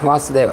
वासुदेव।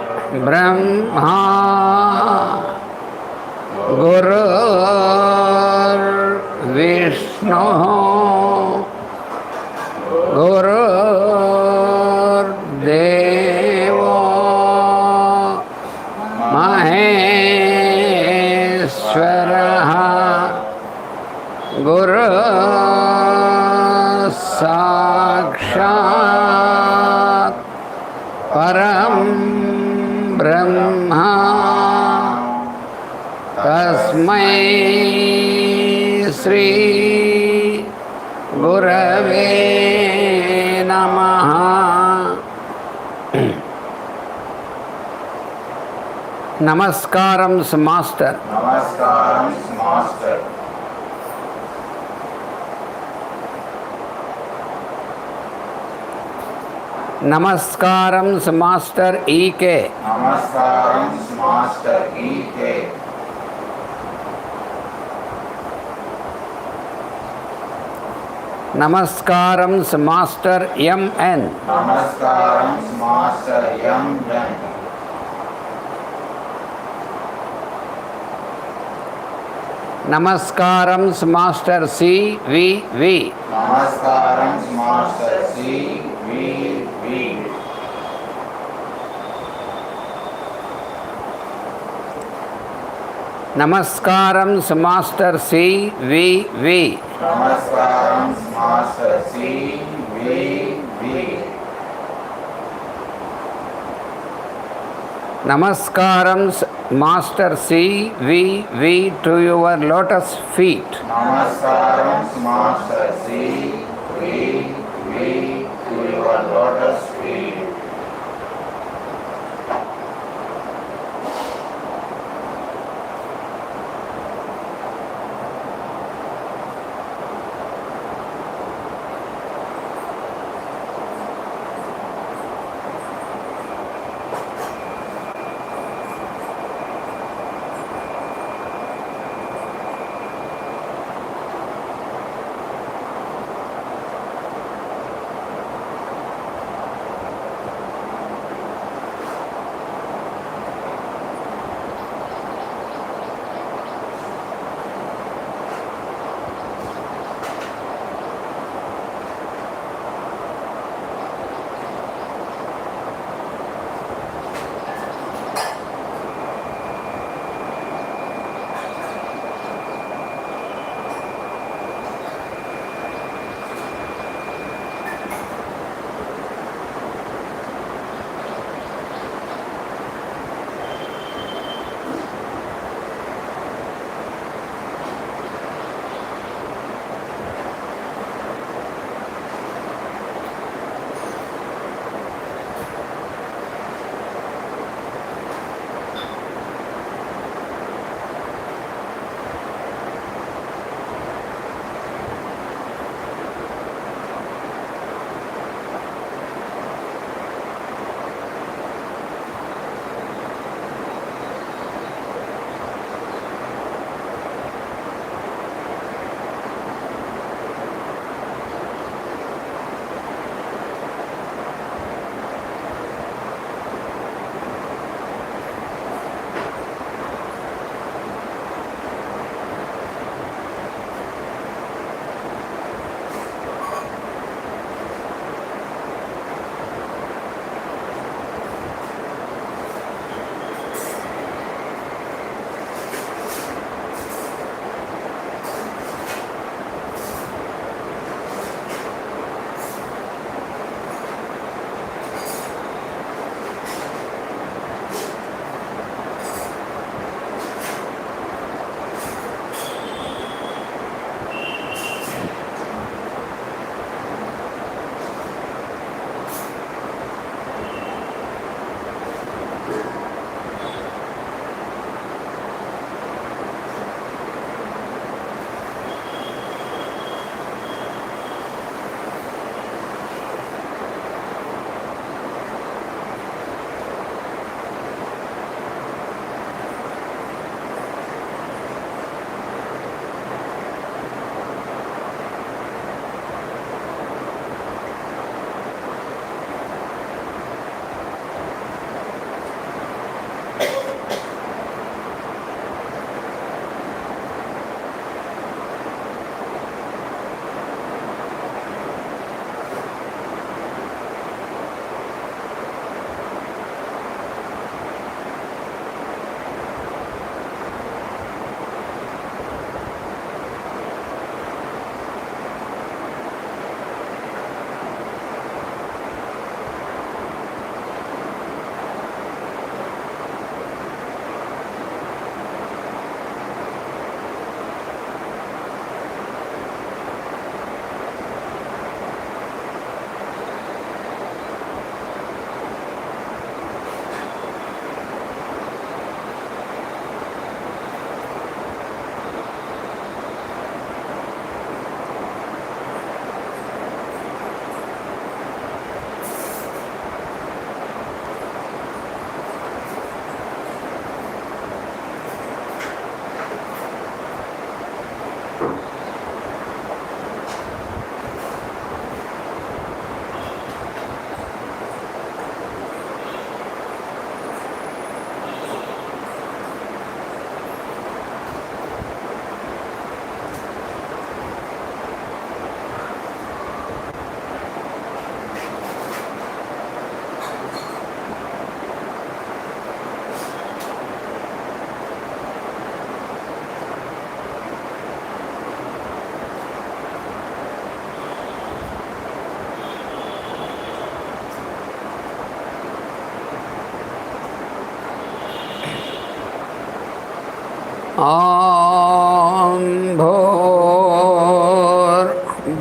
गुरुर्ब्रह्मा गुरुर्विष्णुः गुरुर्देवो महेश्वरः गुरुसाक्षात् परं ब्रह्म तस्मै श्री गुरवे नमः। नमस्कारं मास्टर। नमस्कारं मास्टर। नमस्कारं मास्टर ईके। नमस्कारं मास्टर ईके। नमस्कारं मास्टर एमएन। नमस्कारं मास्टर एमएन। नमस्कारं मास्टर सीवीवी। नमस्कारं मास्टर सीवीवी। नमस्कारं मास्टर सीवीवी। नमस्कारं master CVV. Namaskaram Master CVV to your lotus feet. Namaskaram Master CVV to your lotus feet.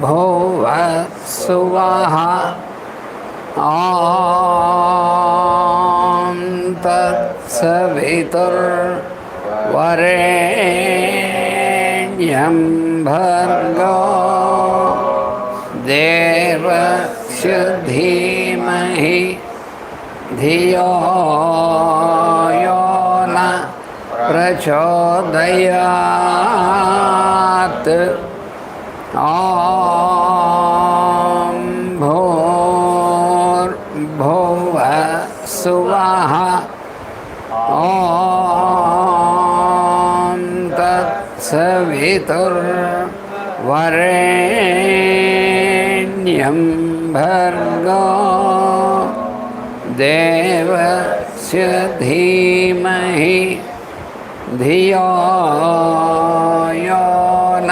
भूर्भुवः सुवः ॐ तत्सवितुर्वरेण्यं भर्गो देवस्य धीमहि धियो यो न प्रचोदयात् ॐ भूर्भुवः सुवः ॐ तत्सवितुर्वरेण्यं भर्गो देवस्य धीमहि धियो यो न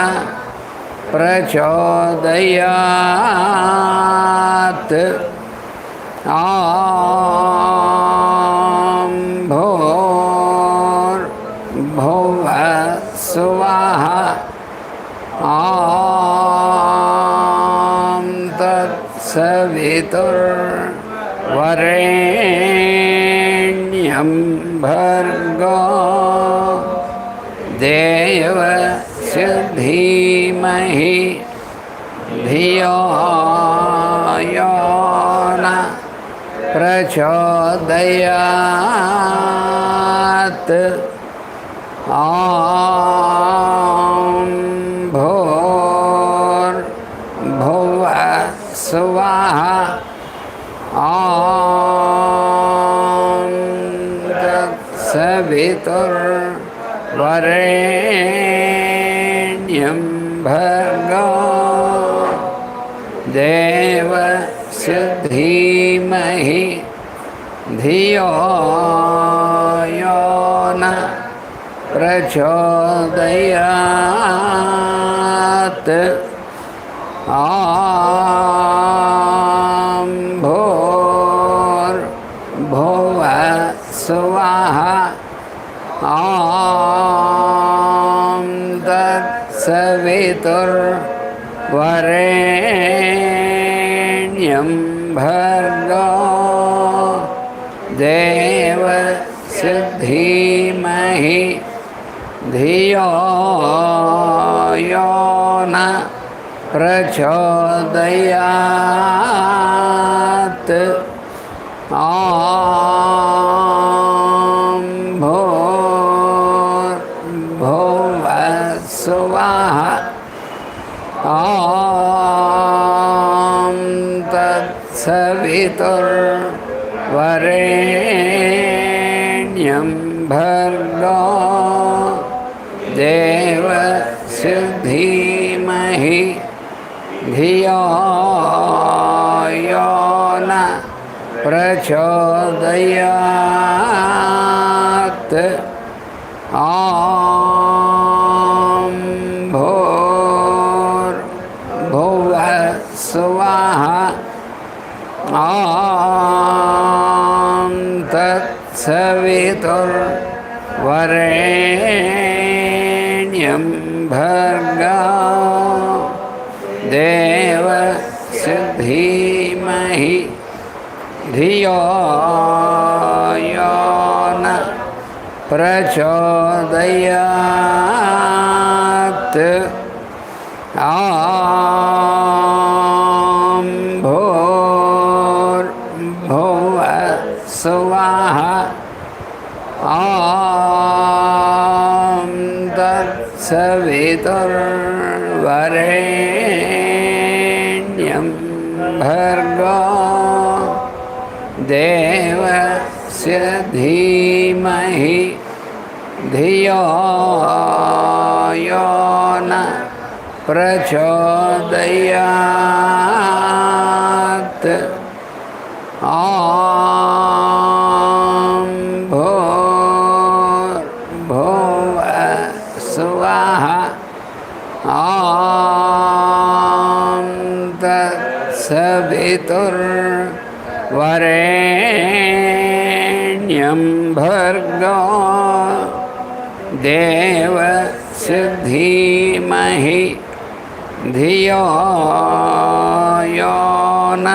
प्रचोदयात् ॐ भूर्भुवः सुवः ॐ तत्सवितुर्वरेण्यं भर्गो देवस्य धीमहि धियो यो न प्रचोदयात् ॐ भूर्भुवः सुवः ॐ तत्सवितुर्वरेण्यं भर्गो देवस्य धीमहि धियो यो न प्रचोदयात् ॐ भूर्भुवः सुवः ॐ तत्सवितुर्वरेण्यं भर्गो देवस्य धीमहि धियो यो न प्रचोदयात् ॐ भूर्भुवः सुवः ॐ तत्सवितुर्वरेण्यं भर्गो देवस्य धीमहि धियो यो न प्रचोदयात् ॐ भूर्भुवः सुवः ॐ तत्सवितुर्वरेण्यं भर्गो देवस्य धीमहि धियो यो न प्रचोदयात् ॐ भूर्भुवः सुवः ॐ तत्सवितुर्वरेण्यं भर्गो देवस्य धीमहि धियो यो न प्रचोदयात् ॐ भूर्भुवः सुवः ॐ तत्सवितुर्वरेण्यं भर्गो देवस्य धीमहि धियो यो न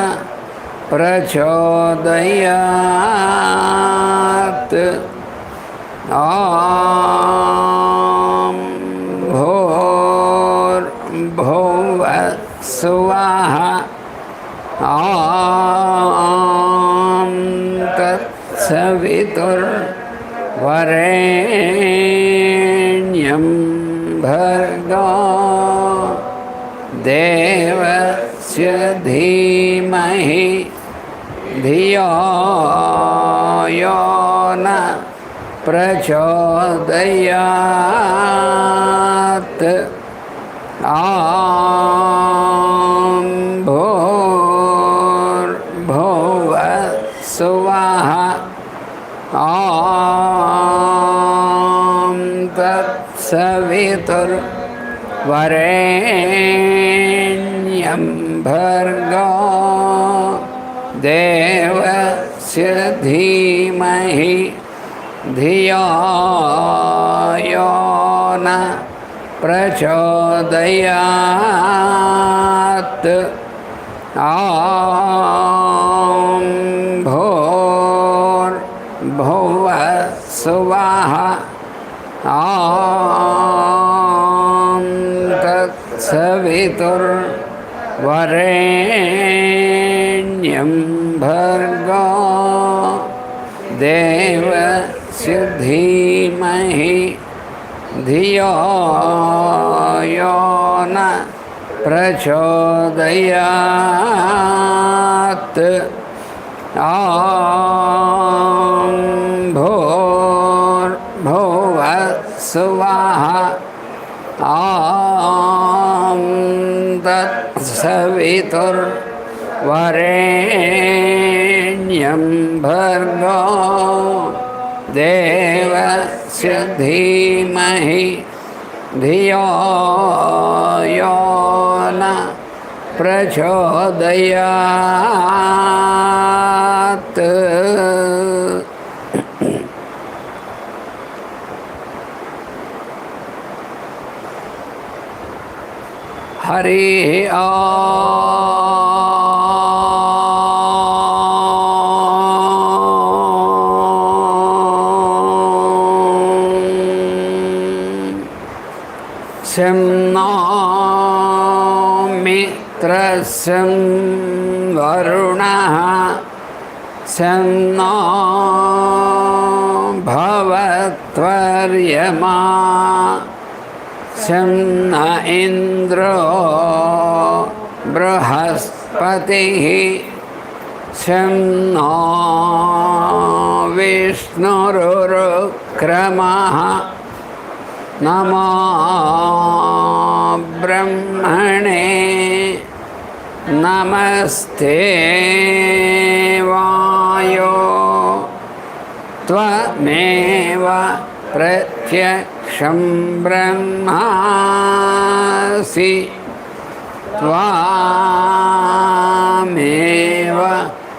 प्रचोदयात् ॐ भूर्भुवः स्वः ॐ तत्सवितुर्वरेण्यं भर्गो देवस्य धीमहि धियो यो न प्रचोदयात् ॐ भूर्भुवः स्वः ॐ तत्सवितुर्वरेण्यं भर्गो देवस्य धीमहि धियो यो न प्रचोदयात् ॐ भूर्भुवः स्वः ॐ तत्सवितुर्वरेण्यं भर्गो देवस्य धीमहि धियो यो न प्रचोदयात् ॐ भूर्भुवः स्वः ॐ तत्सवितुर्वरेण्यं भर्गो देवस्य धीमहि धियो यो न प्रचोदयात् हरि शं नो मित्रस्यं वरुणः शं नो भवत्वर्यमा शं न इन्द्रो बृहस्पतिः शं नो विष्णुरुक्रमः नमो ब्रह्मणे नमस्ते वायो त्वमेव प्रत्यक्षं ब्रह्मासि त्वामेव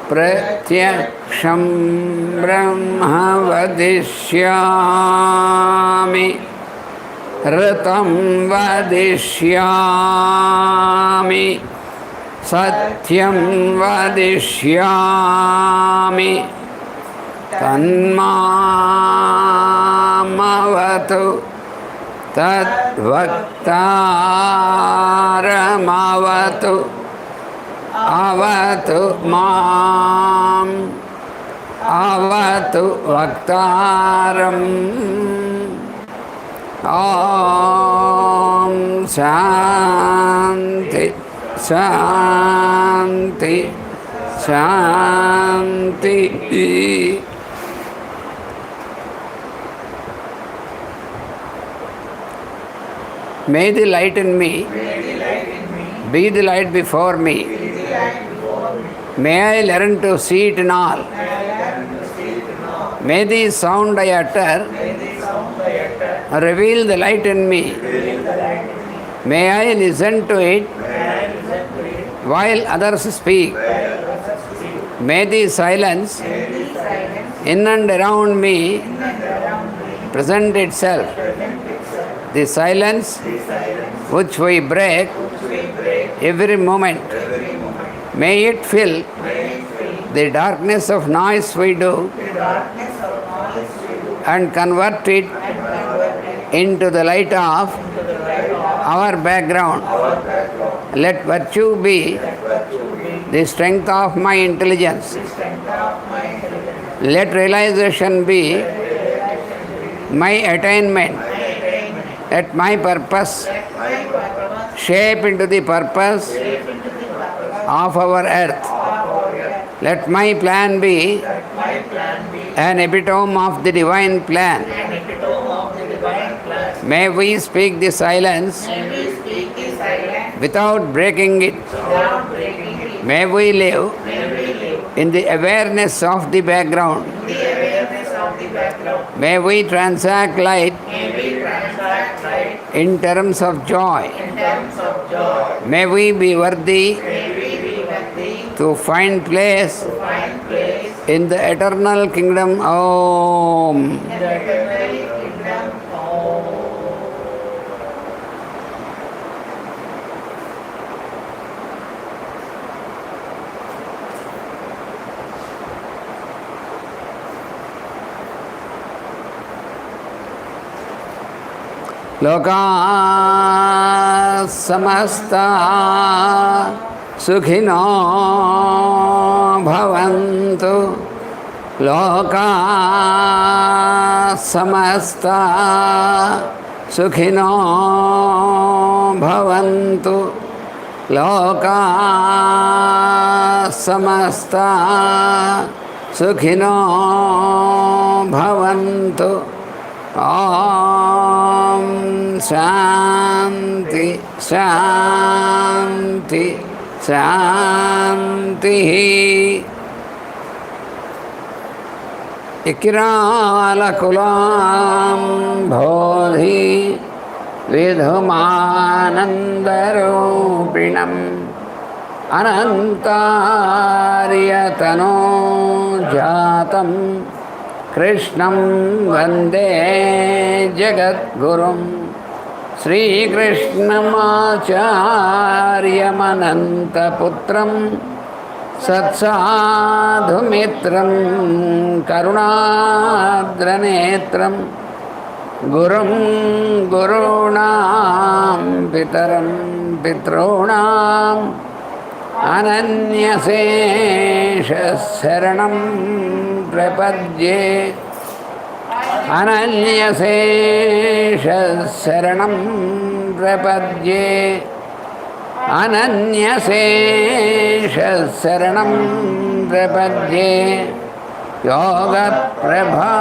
प्रत्यक्षं ब्रह्म वदिष्यामि ऋतं वदिष्यामि सत्यं वदिष्यामि तन्मामवतु तद्वक्तारमवतु अवतु माम् अवतु वक्तारम् ॐ शान्ति शान्ति शान्ति May the light in me be the light before me. May I learn to see it in all. May the sound I utter reveal the light in me. May I listen to it while others speak. May the silence in and around me present itself. the silence which we break every moment. May it fill the darkness of noise we do and convert it into the light of our background. Let virtue be the strength of my intelligence. Let realization be my attainment. Let my purpose shape into the purpose of our earth. Let my plan be an epitome of the divine plan. May we speak the silence without breaking it. May we live in the awareness of the background. May we transact light in terms of joy. May we be worthy to find place in the eternal kingdom. Om. Loka samasta sukhino bhavantu. Loka samasta sukhino bhavantu. Loka samasta sukhino bhavantu. Om Shanti Shanti Shanti. Ikirala kulam bodhi vidhumanandarupinam anantaryatano jatam Krishnam Vande Jagadgurum Sri Krishnamacharyamanantaputram Satsadhumitram Karunadranetram Gurum Gurunam Pitaram Pitronam Ananyasesha Saranam Prapadye. Ananyasesha Saranam Prapadye. Ananyasesha Saranam Prapadye. Yoga Prabha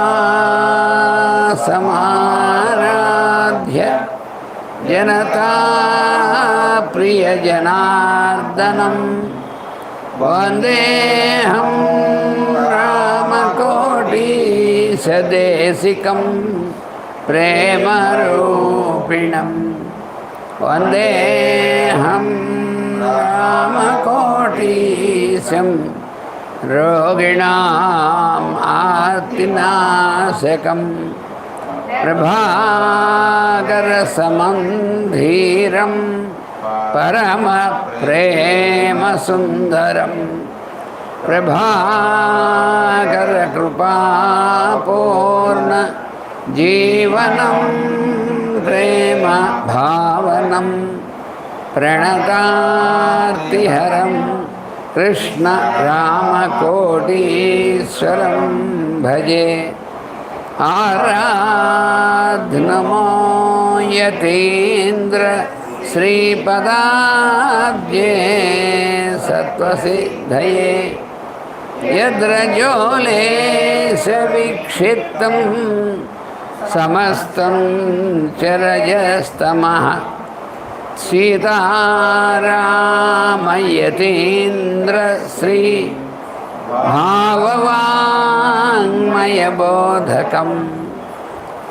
Samaradhya Janata Priya Janardanam Vandeham Ramakoti Sadesikam Premarupinam Vandeham Ramakoti Sam Roginam Artinasakam Prabhakara Samandhiram Parama Prema Sundaram Prabhakara Krupa Purna Jivanam Prema Bhavanam Pranatartiharam Krishna Rama Kodiswaram Bhaje. Aradhnamo Yatindra Sri Padabje Satvasiddhaye Yadrajole Savikshitam Samastam Charajastamaha Sitaarama Yatindra Sri Bhavavangmaya Bodhakam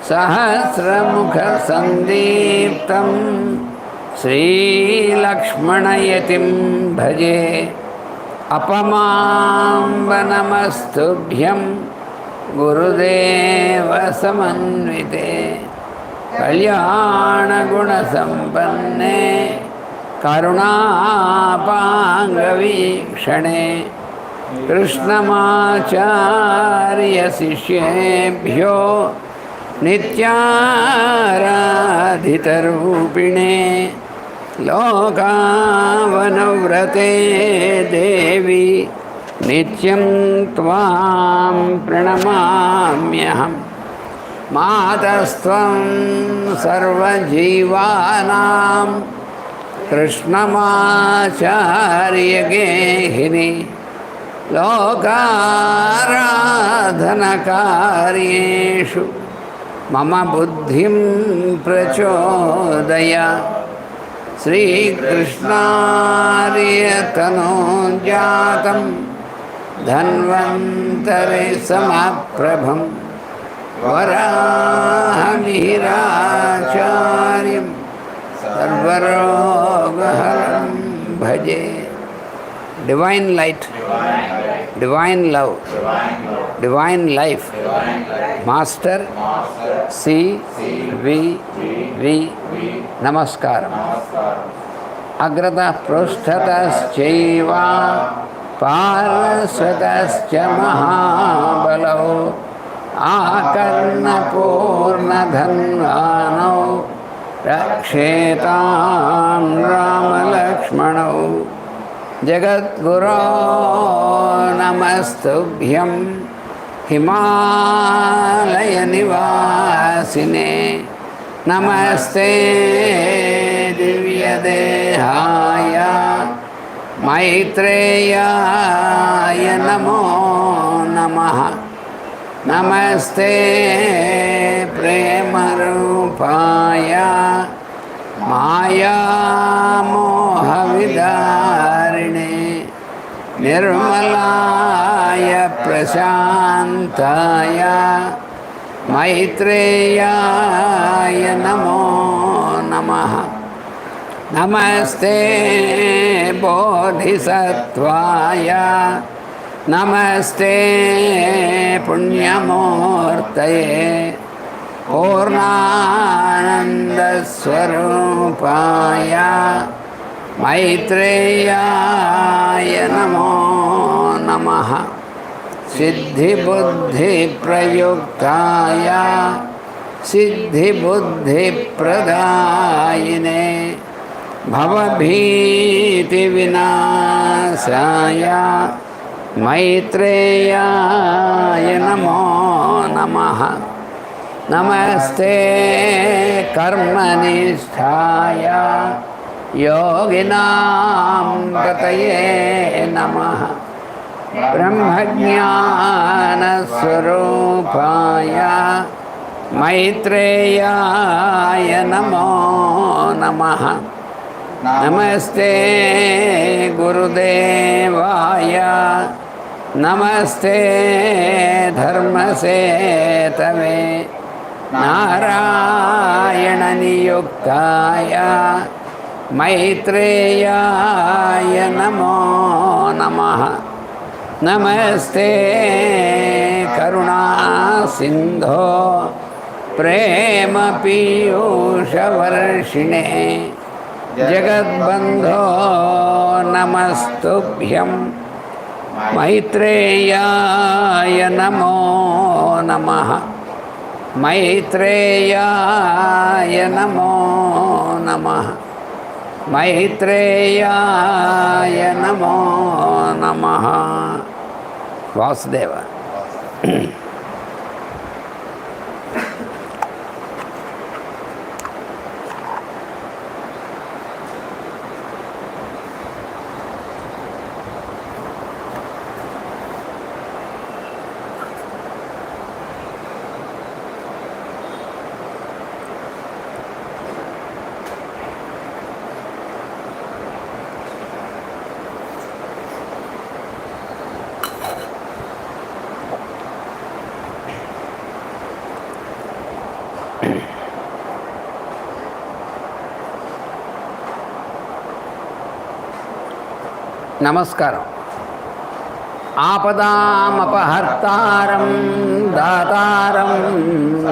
Sahasramukha Sandiptam Sri Lakshmanayatim Bhaje. Apamamba Namastubhyam Gurudeva Samanvite कल्याणगुणसम्पन्ने करुणापाङ्गवीक्षणे कृष्णमाचार्यशिष्येभ्यो नित्याराधितरूपिणे लोकावनव्रते देवी नित्यं त्वां प्रणमाम्यहं मातस्त्वं सर्वजीवानां कृष्णमाचार्यगेहिनी लोकाराधनकार्येषु मम बुद्धिं प्रचोदय श्रीकृष्णार्यतनोजातं धन्वन्तरि समप्रभं वराहमिहिराचार्यं सर्वरोगहरं भजे. Divine light, divine love, divine life, Master C.V. Namaskaram. Agratah prushthataschaiva parasvatascha mahabalau akarnapurnadhanvanau rakshetam ramalakshmanau. जगद्गुरो नमस्तुभ्यं हिमालयनिवासिने नमस्ते दिव्यदेहाय मैत्रेयाय नमो नमः. नमस्ते प्रेमरूपाय मायामोहविदारिणे निर्मलाय प्रशान्ताय मैत्रेयाय नमो नमः. नमस्ते बोधिसत्वाय नमस्ते पुण्यमूर्तये पूर्णानन्दस्वरूपाय मैत्रेयाय नमो नमः. सिद्धिबुद्धिप्रयुक्ताय सिद्धिबुद्धिप्रदायिने भवभीतिविनाशाय मैत्रेयाय नमो नमः. नमस्ते कर्मनिष्ठाय योगिनां पतये नमः. ब्रह्मज्ञानस्वरूपाय मैत्रेयाय नमो नमः. नमस्ते गुरुदेवाय नमस्ते धर्मसेतवे नारायणनियुक्ताय मैत्रेयाय नमो नमः. नमस्ते करुणासिन्धो प्रेमपीयूषवर्षिणे जगद्बन्धो नमस्तुभ्यं मैत्रेयाय नमो नमः. मैत्रेयाय नमो नमः. मैत्रेयाय नमो नमः. वासुदेव. नमस्कार. आपदामपहर्तारं दातारं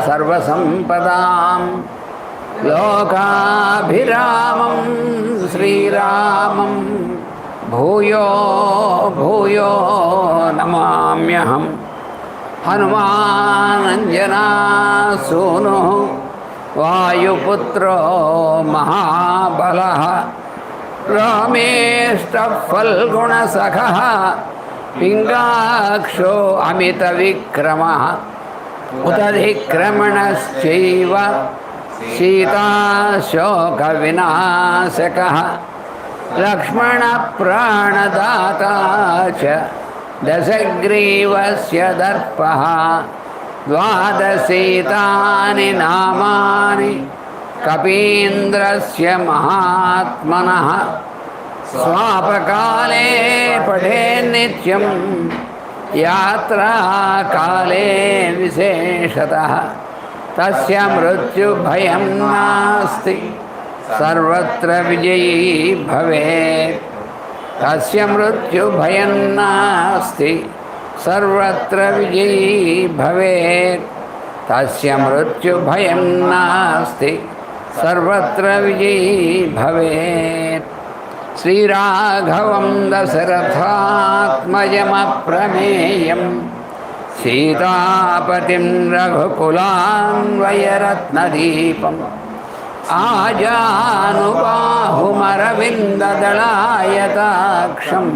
सर्वसंपदां లోకాభిరామం శ్రీరామం భూయో భూయో నమామ్యహం. హనుమానంజనా సూను వాయుపుత్రో మహాబలః రామేష్టఫల్గుణసఖః పింగాక్షో అమితవిక్రమः ఉతధిక్రమణశ్చైవ సీతాశోకవినాశకः లక్ష్మణప్రాణదాతా చ దశగ్రీవస్య దర్పः ద్వాదశీతాని నామాని కపీంద్రస్య మహాత్మనః స్వాపకాలే పఠేన్నిత్యం యాత్రాకాలే విశేషతః తస్య మృత్యుభయం నాస్తి సర్వత్ర విజయీ భవేత్. తస్య మృత్యుభయం నాస్తి సర్వత్ర విజయీ భవేత్. తస్య మృత్యుభయం నాస్తి సర్వత్ర విజయీ భవేత్. శ్రీరాఘవం దశరథాత్మజమప్రమేయం సీతాపతిం రఘుకులాన్వయరత్నదీపం ఆజానుబాహుమరవిందదళాయతాక్షం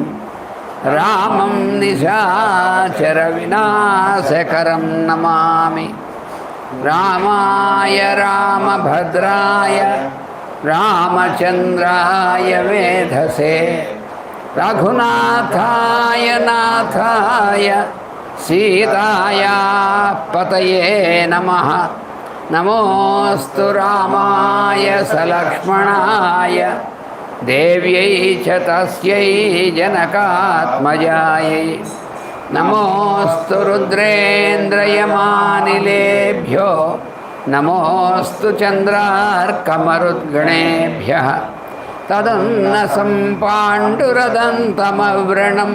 రామం నిశాచర వినాశకరం నమామి. రామాయ రామభద్రాయ రామచంద్రాయ వేధసే రఘునాథాయ నాథాయ సీతాయా పతయే నమః. నమోస్తు రామాయ సలక్ష్మణాయ దేవ్యై చ తస్యై జనకాత్మజాయై. నమోస్తు రుద్రేంద్రయమానిలేభ్యో నమోస్తు చంద్రార్కమరుద్గణేభ్యః. తదన్నసం పాండురదంతమవ్రణం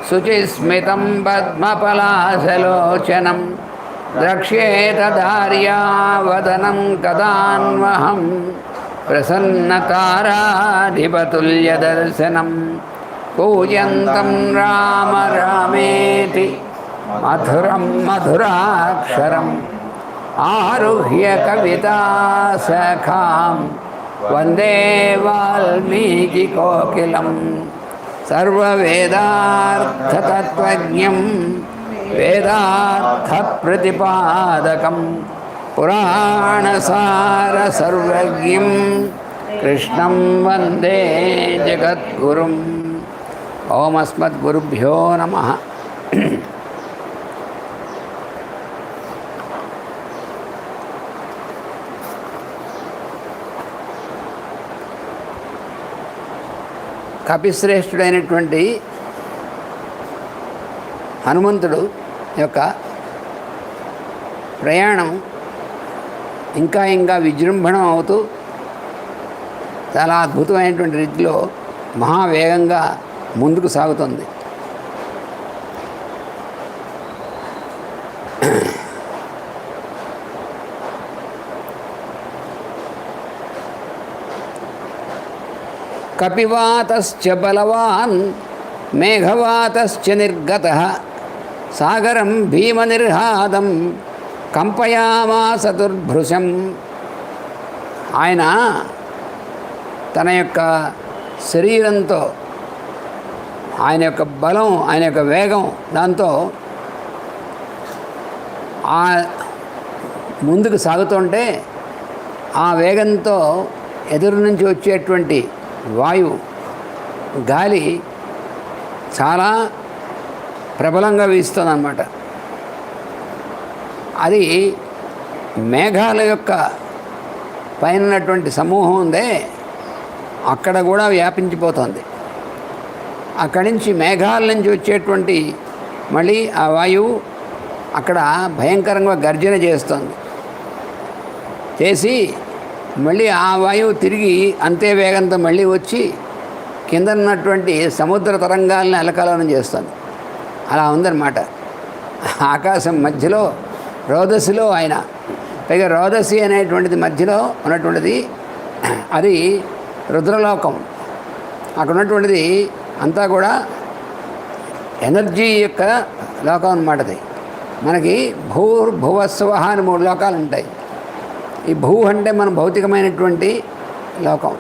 శుచిస్మితం పద్మపలాశలోచనం ద్రక్ష్యేతదార్యావదనం కదాన్వహం ప్రసన్నతారాధిపతుల్యదర్శనం. పూజంతం రామ రామేతి మధురం మధురాక్షరం ఆరుహ్య కవితాసఖాం వందే వాల్మీకికోకిలం. సర్వవేదార్థతత్వజ్ఞం వేదార్థప్రతిపాదకం పురాణసారసర్వజ్ఞం కృష్ణం వందే జగద్గురుం. ఓమస్మద్గురుభ్యో నమః. కపిశ్రేష్ఠుడైనటువంటి హనుమంతుడు యొక్క ప్రయాణం ఇంకా ఇంకా విజృంభణం అవుతూ చాలా అద్భుతమైనటువంటి రీతిలో మహావేగంగా ముందుకు సాగుతుంది. కపివాతశ్చ బలవాన్ మేఘవాతశ్చ నిర్గతః సాగరం భీమనిర్హాదం కంపయామాస దుర్భృశం. ఆయన తన యొక్క శరీరంతో, ఆయన యొక్క బలం, ఆయన యొక్క వేగం, దాంతో ఆ ముందుకు సాగుతుంటే ఆ వేగంతో ఎదురు నుంచి వచ్చేటువంటి వాయువు, గాలి చాలా ప్రబలంగా వీస్తుందన్నమాట. అది మేఘాల యొక్క పైన ఉన్నటువంటి సమూహం ఉందే అక్కడ కూడా వ్యాపించిపోతుంది. అక్కడి నుంచి మేఘాల నుంచి వచ్చేటువంటి మళ్ళీ ఆ వాయువు అక్కడ భయంకరంగా గర్జన చేస్తుంది. చేసి మళ్ళీ ఆ వాయువు తిరిగి అంతే వేగంతో మళ్ళీ వచ్చి కింద ఉన్నటువంటి సముద్ర తరంగాలను అలకలనం చేస్తుంది. అలా ఉందన్నమాట. ఆకాశం మధ్యలో రోదసిలో ఆయన పైగా రోదసి అనేటువంటిది మధ్యలో ఉన్నటువంటిది అది రుద్రలోకం. అక్కడ ఉన్నటువంటిది అంతా కూడా ఎనర్జీ యొక్క లోకం అన్నమాట. అది మనకి భూర్భువస్వ అని 3 లోకాలు ఉంటాయి. ఈ భూ అంటే మనం భౌతికమైనటువంటి లోకం,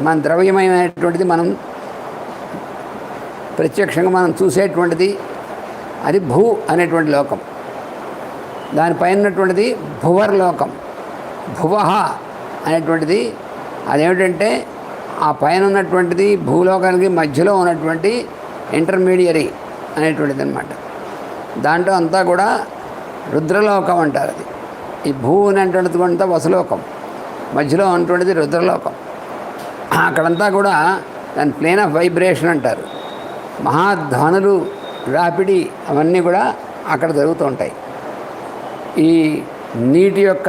మన ద్రవ్యమయమైనటువంటిది, మనం ప్రత్యక్షంగా మనం చూసేటువంటిది, అది భూ అనేటువంటి లోకం. దానిపైన ఉన్నటువంటిది భువర్లోకం. భువహ అనేటువంటిది అదేమిటంటే ఆ పైన ఉన్నటువంటిది భూలోకానికి మధ్యలో ఉన్నటువంటి ఇంటర్మీడియరీ అనేటువంటిది అన్నమాట. దాంట్లో అంతా కూడా రుద్రలోకం అంటారు. అది ఈ భూ అనేటువంటిది అంతా వసులోకం, మధ్యలో ఉన్నటువంటిది రుద్రలోకం. అక్కడంతా కూడా దాని ప్లేన్ ఆఫ్ వైబ్రేషన్ అంటారు. మహాధ్వనులు, రాపిడి అవన్నీ కూడా అక్కడ జరుగుతూ ఉంటాయి. ఈ నీటి యొక్క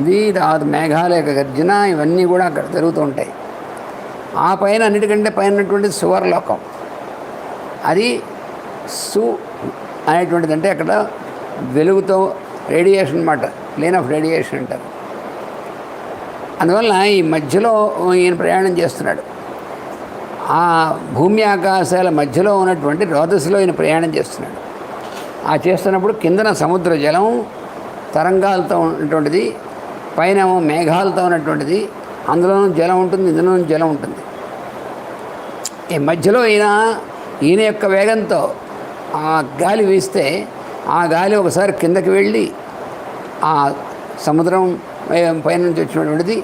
ఇది, తర్వాత మేఘాల యొక్క గర్జన, ఇవన్నీ కూడా అక్కడ జరుగుతూ ఉంటాయి. ఆ పైన అన్నిటికంటే పైన ఉన్నటువంటి సువర్లోకం, అది సు అనేటువంటిది అంటే అక్కడ వెలుగుతో రేడియేషన్ అన్నమాట, ప్లేన్ ఆఫ్ రేడియేషన్ అంటారు. అందువల్ల ఈ మధ్యలో ఈయన ప్రయాణం చేస్తున్నాడు. ఆ భూమి ఆకాశాల మధ్యలో ఉన్నటువంటి రోదసిలో ఈయన ప్రయాణం చేస్తున్నాడు. ఆ చేస్తున్నప్పుడు కిందన సముద్ర జలం తరంగాలతో ఉన్నటువంటిది, పైన మేఘాలతో ఉన్నటువంటిది, అందులోనూ జలం ఉంటుంది, ఇందులోనూ జలం ఉంటుంది. ఈ మధ్యలో ఈయన యొక్క వేగంతో ఆ గాలి వీస్తే ఆ గాలి ఒకసారి కిందకి వెళ్ళి ఆ సముద్రం పైన నుంచి వచ్చినటువంటిది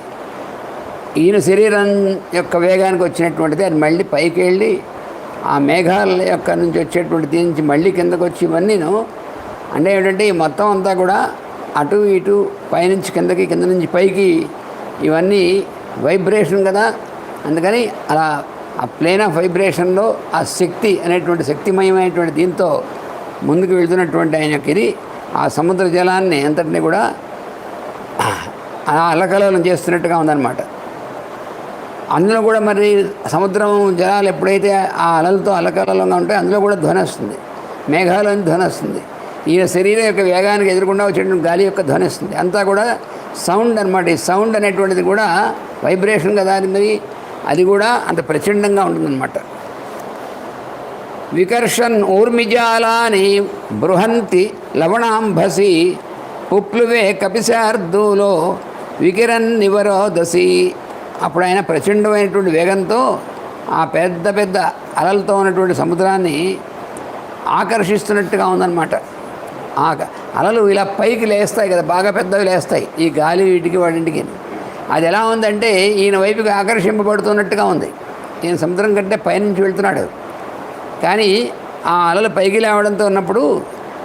ఈయన శరీరం యొక్క వేగానికి వచ్చినటువంటిది అది మళ్ళీ పైకి వెళ్ళి ఆ మేఘాల యొక్క నుంచి వచ్చేటువంటి దీని నుంచి మళ్ళీ కిందకు వచ్చి ఇవన్నీను అంటే ఏంటంటే ఈ మొత్తం అంతా కూడా అటు ఇటు పైనుంచి కిందకి, కింద నుంచి పైకి, ఇవన్నీ వైబ్రేషన్ కదా. అందుకని అలా ఆ ప్లేన్ ఆఫ్ వైబ్రేషన్లో ఆ శక్తి అనేటువంటి శక్తిమయమైనటువంటి దీంతో ముందుకు వెళ్తున్నటువంటి ఆయనకి ఇది ఆ సముద్ర జలాన్ని అంతటినీ కూడా అలకలోలం చేస్తున్నట్టుగా ఉందన్నమాట. అందులో కూడా మరి సముద్రం జలాలు ఎప్పుడైతే ఆ అలలతో అలకలంగా ఉంటాయో అందులో కూడా ధ్వని వస్తుంది, మేఘాలని ధ్వని వస్తుంది. ఈయన శరీరం యొక్క వేగానికి ఎదురుకుండా వచ్చేటువంటి గాలి యొక్క ధ్వని వస్తుంది. అంతా కూడా సౌండ్ అన్నమాట. ఈ సౌండ్ అనేటువంటిది కూడా వైబ్రేషన్ కదా, అది మరి అది కూడా అంత ప్రచండంగా ఉంటుందన్నమాట. వికర్షన్ ఊర్మిజాలాని బృహంతి లవణాంభసి పుప్లువే కపిశార్దూలో వికిరణ్ నివరోదసి. అప్పుడు ఆయన ప్రచండమైనటువంటి వేగంతో ఆ పెద్ద పెద్ద అలలతో ఉన్నటువంటి సముద్రాన్ని ఆకర్షిస్తున్నట్టుగా ఉందన్నమాట. ఆ అలలు ఇలా పైకి లేస్తాయి కదా, బాగా పెద్దవి లేస్తాయి ఈ గాలి వీటికి వాడింటికి. అది ఎలా ఉందంటే ఈయన వైపుకి ఆకర్షింపబడుతున్నట్టుగా ఉంది. ఈయన సముద్రం కంటే పైనుంచి వెళ్తున్నాడు, కానీ ఆ అలలు పైకి లేవడంతో ఉన్నప్పుడు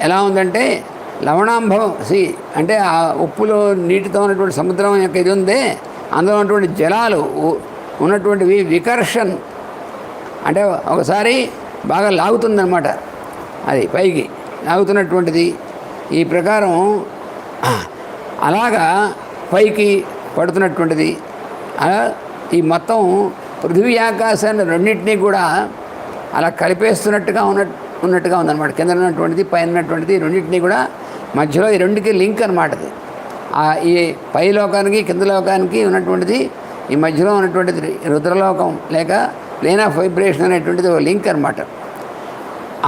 ఎలా ఉందంటే లవణాంభవం అంటే ఆ ఉప్పులో నీటితో ఉన్నటువంటి సముద్రం యొక్క ఇది ఉందే, అందులో ఉన్నటువంటి జలాలు ఉన్నటువంటివి వికర్షన్ అంటే ఒకసారి బాగా లాగుతుందన్నమాట. అది పైకి లాగుతున్నటువంటిది. ఈ ప్రకారం అలాగా పైకి పడుతున్నటువంటిది. ఈ మొత్తం పృథివీ ఆకాశాన్ని రెండింటినీ కూడా అలా కలిపేస్తున్నట్టుగా ఉన్నట్టుగా ఉందన్నమాట. కింద ఉన్నటువంటిది పైన ఉన్నటువంటిది రెండింటినీ కూడా మధ్యలో ఈ రెండుకి లింక్ అనమాట. అది ఈ పై లోకానికి కింద లోకానికి ఉన్నటువంటిది ఈ మధ్యలో ఉన్నటువంటిది రుద్రలోకం లేక ప్లేన్ ఆఫ్ వైబ్రేషన్ అనేటువంటిది ఒక లింక్ అనమాట.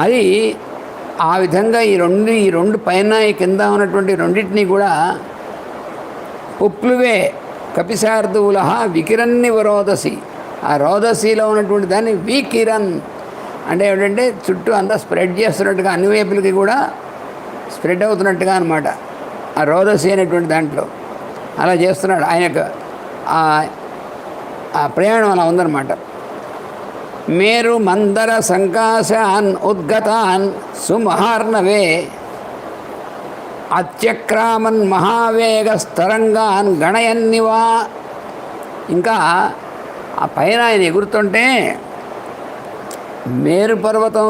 అది ఆ విధంగా ఈ రెండు పైన ఈ కింద ఉన్నటువంటి రెండింటినీ కూడా పుప్లువే కపిశార్దూల వికిరణ్ని రోదసి. ఆ రోదసిలో ఉన్నటువంటి దాన్ని వికిరణ్ అంటే ఏమిటంటే చుట్టూ అంతా స్ప్రెడ్ చేస్తున్నట్టుగా అన్ని వైపులకి కూడా స్ప్రెడ్ అవుతున్నట్టుగా అనమాట. ఆ రోదసి అనేటువంటి దాంట్లో అలా చేస్తున్నాడు. ఆయనకు ఆ ప్రయాణం అలా ఉందన్నమాట. మేరు మందర సంకాశాన్ ఉద్గతాన్ సుమహార్ణవే అత్యక్రామన్ మహావేగస్తరంగాన్ గణయన్నివా. ఇంకా ఆ పైన ఆయన ఎగురుతుంటే మేరు పర్వతం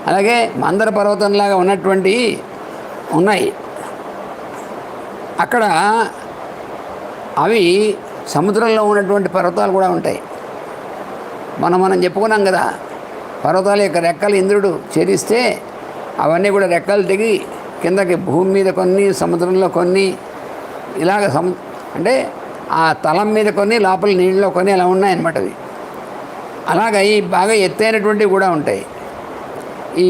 అలాగే మందర పర్వతంలాగా ఉన్నటువంటి ఉన్నాయి. అక్కడ అవి సముద్రంలో ఉన్నటువంటి పర్వతాలు కూడా ఉంటాయి. మనం చెప్పుకున్నాం కదా, పర్వతాల యొక్క రెక్కలు ఇంద్రుడు ఛేదిస్తే అవన్నీ కూడా రెక్కలు దిగి కిందకి భూమి మీద కొన్ని, సముద్రంలో కొన్ని ఇలాగ అంటే ఆ తలం మీద కొన్ని లోపల నీళ్ళలో కొన్ని అలా ఉన్నాయన్నమాట అవి. అలాగ ఈ బాగా ఎత్తైనటువంటివి కూడా ఉంటాయి. ఈ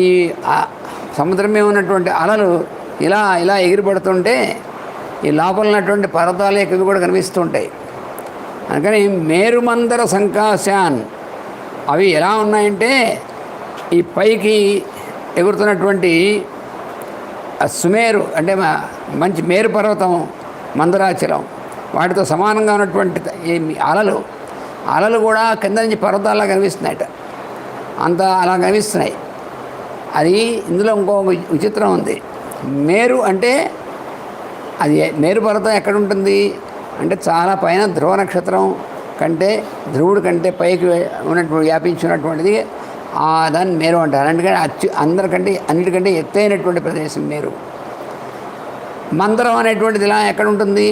సముద్రం మీద ఉన్నటువంటి అలలు ఇలా ఇలా ఎగిరిపడుతుంటే ఈ లోపల ఉన్నటువంటి పర్వతాలు ఎక్కువ కూడా కనిపిస్తూ ఉంటాయి. అందుకని మేరుమందర సంకాశాన్ అవి ఎలా ఉన్నాయంటే ఈ పైకి ఎగురుతున్నటువంటి సుమేరు అంటే మంచి మేరు పర్వతం, మందరాచలం వాటితో సమానంగా ఉన్నటువంటి ఈ అలలు కూడా కింద నుంచి పర్వతాల్లా కనిపిస్తున్నాయట. అంత అలా కనిపిస్తున్నాయి. అది ఇందులో ఇంకో విచిత్రం ఉంది. మేరు అంటే అది మేరు పర్వతం ఎక్కడ ఉంటుంది అంటే చాలా పైన ధ్రువ నక్షత్రం కంటే ధ్రువుడి కంటే పైకి ఉన్నటువంటి వ్యాపించినటువంటిది దాన్ని మేరు అంటారు. అందుకని అన్నిటికంటే ఎత్తైనటువంటి ప్రదేశం మేరు. మందరం అనేటువంటిది ఇలా ఎక్కడ ఉంటుంది,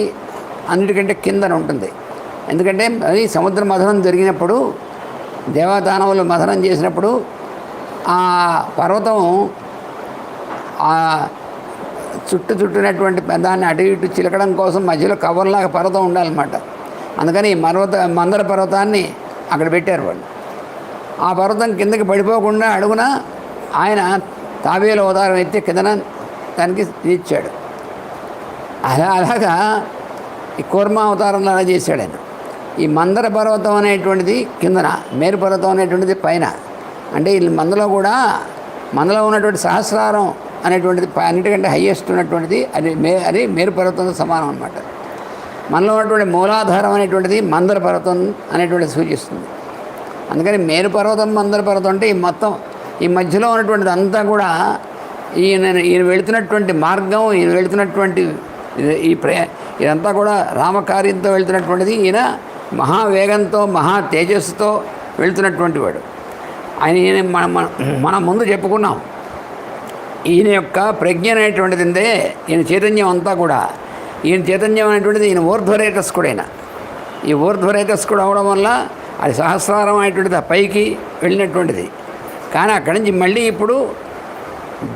అన్నిటికంటే కిందన ఉంటుంది. ఎందుకంటే అది సముద్ర మథనం జరిగినప్పుడు దేవదానవులు మథనం చేసినప్పుడు ఆ పర్వతం చుట్టునటువంటి దాన్ని అటు ఇటు చిలకడం కోసం మధ్యలో కవర్లాగా పర్వతం ఉండాలన్నమాట. అందుకని మందర పర్వతాన్ని అక్కడ పెట్టారు వాళ్ళు. ఆ పర్వతం కిందకి పడిపోకుండా అడుగున ఆయన తాబేలు అవతారం ఎత్తి కిందన దానికి ఇచ్చాడు. అలాగా ఈ కూర్మ అవతారంలో అలా చేశాడు ఆయన. ఈ మందర పర్వతం అనేటువంటిది కిందన, మేరు పర్వతం అనేటువంటిది పైన. అంటే ఈ మందలో ఉన్నటువంటి సహస్రారం అనేటువంటిది అన్నిటికంటే హయ్యెస్ట్ ఉన్నటువంటిది అది మేరు పర్వతంతో సమానం అన్నమాట. మనలో ఉన్నటువంటి మూలాధారం అనేటువంటిది మందర పర్వతం అనేటువంటిది సూచిస్తుంది. అందుకని మేరు పర్వతం, మందర పర్వతం అంటే ఈ మధ్యలో ఉన్నటువంటిది అంతా కూడా ఈయన వెళుతున్నటువంటి మార్గం, ఈయన వెళుతున్నటువంటి ఇదంతా కూడా రామకార్యంతో వెళుతున్నటువంటిది. ఈయన మహావేగంతో మహా తేజస్సుతో వెళుతున్నటువంటి వాడు. ఈయన మనం ముందు చెప్పుకున్నాం. ఈయన యొక్క ప్రజ్ఞ అనేటువంటిది ఈయన చైతన్యం అంతా కూడా, ఈయన చైతన్యం అనేటువంటిది ఈయన ఊర్ధ్వరేతస్కుడైన. ఈ ఊర్ధ్వరేతస్కుడు అవడం వల్ల అది సహస్రారం అనేటువంటిది ఆ పైకి వెళ్ళినటువంటిది. కానీ అక్కడి నుంచి మళ్ళీ ఇప్పుడు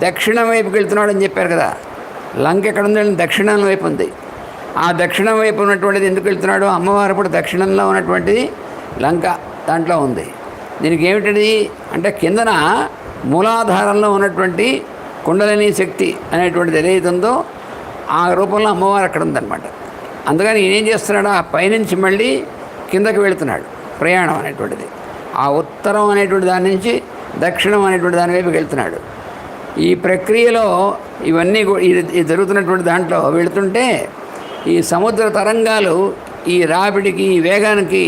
దక్షిణం వైపుకి వెళ్తున్నాడు అని చెప్పారు కదా. లంక ఎక్కడ ఉంది? దక్షిణం వైపు ఉంది. ఆ దక్షిణం వైపు ఉన్నటువంటిది ఎందుకు వెళ్తున్నాడు? అమ్మవారు ఇప్పుడు దక్షిణంలో ఉన్నటువంటిది లంక దాంట్లో ఉంది. దీనికి ఏమిటది అంటే కిందన మూలాధారంలో ఉన్నటువంటి కుండలిని శక్తి అనేటువంటిది ఏదైతుందో ఆ రూపంలో అమ్మవారు అక్కడ ఉందన్నమాట. అందుకని ఈయన ఏం చేస్తున్నాడు? ఆ పైనుంచి మళ్ళీ కిందకి వెళుతున్నాడు. ప్రయాణం అనేటువంటిది ఆ ఉత్తరం అనేటువంటి దాని నుంచి దక్షిణం అనేటువంటి దాని వైపుకి వెళ్తున్నాడు. ఈ ప్రక్రియలో ఇవన్నీ ఈ జరుగుతున్నటువంటి దాంట్లో వెళుతుంటే ఈ సముద్ర తరంగాలు ఈ రాపిడికి, ఈ వేగానికి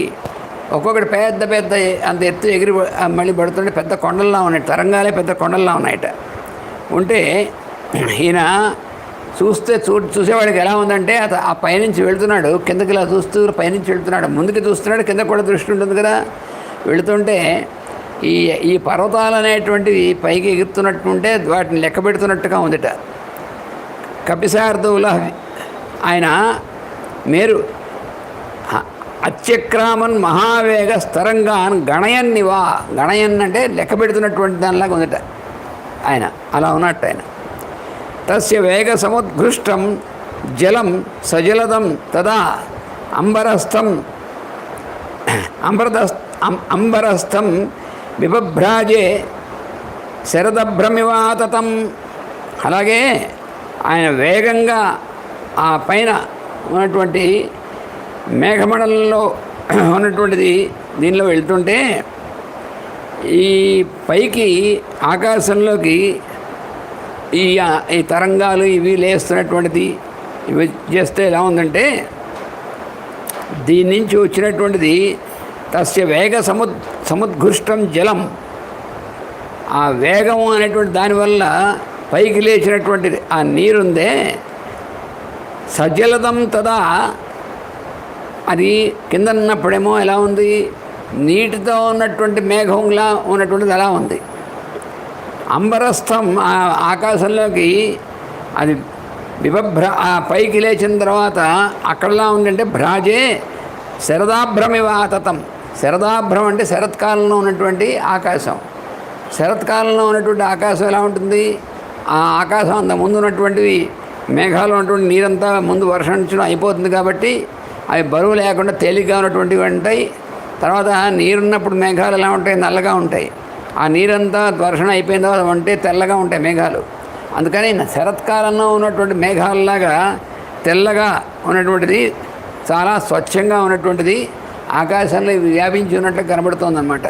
ఒక్కొక్కటి పెద్ద పెద్ద అంత ఎత్తు ఎగిరి మళ్ళీ పడుతుంటే పెద్ద కొండల్లా ఉన్నాయి. తరంగాలే పెద్ద కొండల్లా ఉన్నాయట. ఉంటే ఈయన చూసేవాడికి ఎలా ఉందంటే ఆ పైనుంచి వెళుతున్నాడు, కిందకి ఇలా చూస్తూ పైనుంచి వెళుతున్నాడు, ముందుకు చూస్తున్నాడు, కింద కూడా దృష్టి ఉంటుంది కదా. వెళుతుంటే ఈ పర్వతాలు అనేటువంటివి పైకి ఎగురుతున్నట్టుంటే వాటిని లెక్క పెడుతున్నట్టుగా ఉందిట. కపిసార్ధువుల ఆయన మేరు అత్యక్రామన్ మహావేగ స్తరంగాన్ గణయన్నివా. గణయన్ అంటే లెక్క పెడుతున్నటువంటి దానిలాగా ఉందిట ఆయన. అలా ఉన్నట్టు ఆయన. తస్య వేగ సముద్ఘృష్టం జలం సజలదం తదా అంబరస్థం విభభ్రాజే శరదభ్రమివాతతం. అలాగే ఆయన వేగంగా ఆ పైన ఉన్నటువంటి మేఘమండలంలో ఉన్నటువంటిది దీనిలో వెళ్తుంటే ఈ పైకి ఆకాశంలోకి ఈ తరంగాలు ఇవి లేస్తున్నటువంటిది ఇవి చేస్తే ఎలా ఉందంటే దీని నుంచి వచ్చినటువంటిది తస్య వేగ సముద్ఘృష్టం జలం. ఆ వేగం అనేటువంటి దానివల్ల పైకి లేచినటువంటిది ఆ నీరుందే సజలదం తదా. అది కింద ఉన్నప్పుడేమో ఎలా ఉంది? నీటితో ఉన్నటువంటి మేఘంలా ఉన్నటువంటిది అలా ఉంది. అంబరస్థం ఆకాశంలోకి అది ఆ పైకి లేచిన తర్వాత అక్కడలా ఉందంటే భ్రాజే శరదాభ్రమివాతతం. శరదాభ్రం అంటే శరత్కాలంలో ఉన్నటువంటి ఆకాశం. శరత్కాలంలో ఉన్నటువంటి ఆకాశం ఎలా ఉంటుంది? ఆ ఆకాశం అంత ముందు ఉన్నటువంటివి మేఘాలు ఉన్నటువంటి నీరంతా ముందు వర్షం నుంచి అయిపోతుంది కాబట్టి అవి బరువు లేకుండా తేలిగ్గా ఉన్నటువంటివి ఉంటాయి. తర్వాత నీరున్నప్పుడు మేఘాలు ఎలా ఉంటాయి, నల్లగా ఉంటాయి. ఆ నీరంతా వర్షం అయిపోయిన తర్వాత ఉంటే తెల్లగా ఉంటాయి మేఘాలు. అందుకని శరత్కాలంలో ఉన్నటువంటి మేఘాలలాగా తెల్లగా ఉన్నటువంటిది, చాలా స్వచ్ఛంగా ఉన్నటువంటిది ఆకాశంలో వ్యాపించి ఉన్నట్టు కనబడుతోందన్నమాట.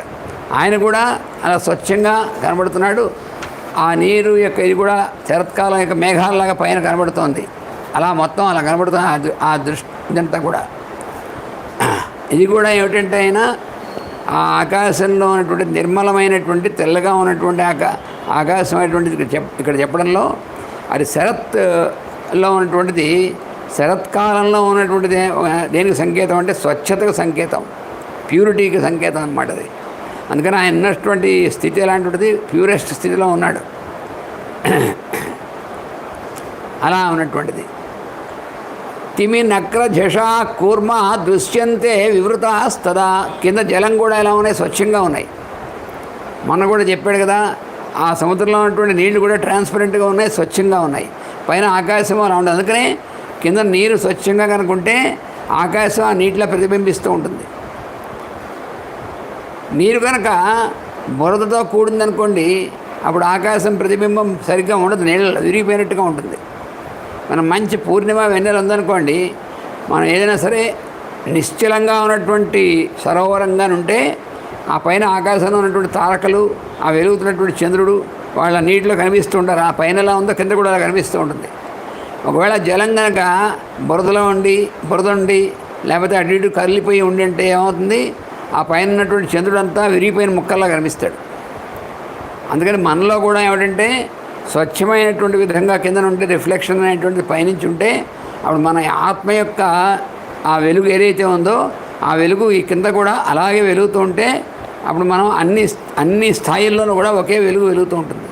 ఆయన కూడా అలా స్వచ్ఛంగా కనబడుతున్నాడు. ఆ నీరు యొక్క ఇది కూడా శరత్కాలం యొక్క మేఘాలలాగా పైన కనబడుతోంది. అలా మొత్తం అలా కనబడుతుంది ఆ దృష్టి అంతా కూడా. ఇది కూడా ఏమిటంటే ఆయన ఆ ఆకాశంలో ఉన్నటువంటి నిర్మలమైనటువంటి తెల్లగా ఉన్నటువంటి ఆకాశం అనేటువంటిది ఇక్కడ చెప్పడంలో అది శరత్లో ఉన్నటువంటిది, శరత్కాలంలో ఉన్నటువంటిది దేనికి సంకేతం అంటే స్వచ్ఛతకు సంకేతం, ప్యూరిటీకి సంకేతం అన్నమాట అది. అందుకని ఆయన ఉన్నటువంటి స్థితి ఎలాంటిది, ప్యూరెస్ట్ స్థితిలో ఉన్నాడు. అలా ఉన్నటువంటిది. తిమి నక్ర ఝషా కూర్మ దృశ్యంతే వివృతాస్తదా. కింద జలం కూడా ఎలా ఉన్నాయి, స్వచ్ఛంగా ఉన్నాయి. మొన్న కూడా చెప్పాడు కదా, ఆ సముద్రంలో ఉన్నటువంటి నీళ్లు కూడా ట్రాన్స్పరెంట్గా ఉన్నాయి, స్వచ్ఛంగా ఉన్నాయి. పైన ఆకాశం అలా ఉండదు. అందుకనే కింద నీరు స్వచ్ఛంగా కనుకుంటే ఆకాశం ఆ నీటిలో ప్రతిబింబిస్తూ ఉంటుంది. నీరు కనుక బురదతో కూడిందనుకోండి, అప్పుడు ఆకాశం ప్రతిబింబం సరిగ్గా ఉండదు, నీళ్ళలో విరిగిపోయినట్టుగా ఉంటుంది. మనం మంచి పూర్ణిమ వెన్నెల ఉందనుకోండి, మనం ఏదైనా సరే నిశ్చలంగా ఉన్నటువంటి సరోవరంగా ఉంటే ఆ పైన ఆకాశంలో ఉన్నటువంటి తారకలు, ఆ వెలుగుతున్నటువంటి చంద్రుడు వాళ్ళ నీటిలో కనిపిస్తూ ఉంటారు. ఆ పైన ఎలా ఉందో కింద కూడా అలా కనిపిస్తూ ఉంటుంది. ఒకవేళ జలం కనుక బురదలో బురద ఉండి లేకపోతే అటు ఇటు కరిలిపోయి ఉండి అంటే ఏమవుతుంది, ఆ పైన ఉన్నటువంటి చంద్రుడు అంతా విరిగిపోయిన ముక్కల్లా కనిపిస్తాడు. అందుకని మనలో కూడా ఏమిటంటే స్వచ్ఛమైనటువంటి విధంగా కింద ఉంటే రిఫ్లెక్షన్ అనేటువంటిది పైనుంచి ఉంటే అప్పుడు మన ఆత్మ యొక్క ఆ వెలుగు ఏదైతే ఉందో ఆ వెలుగు ఈ కింద కూడా అలాగే వెలుగుతూ ఉంటే అప్పుడు మనం అన్ని స్థాయిల్లోనూ కూడా ఒకే వెలుగు వెలుగుతూ ఉంటుంది.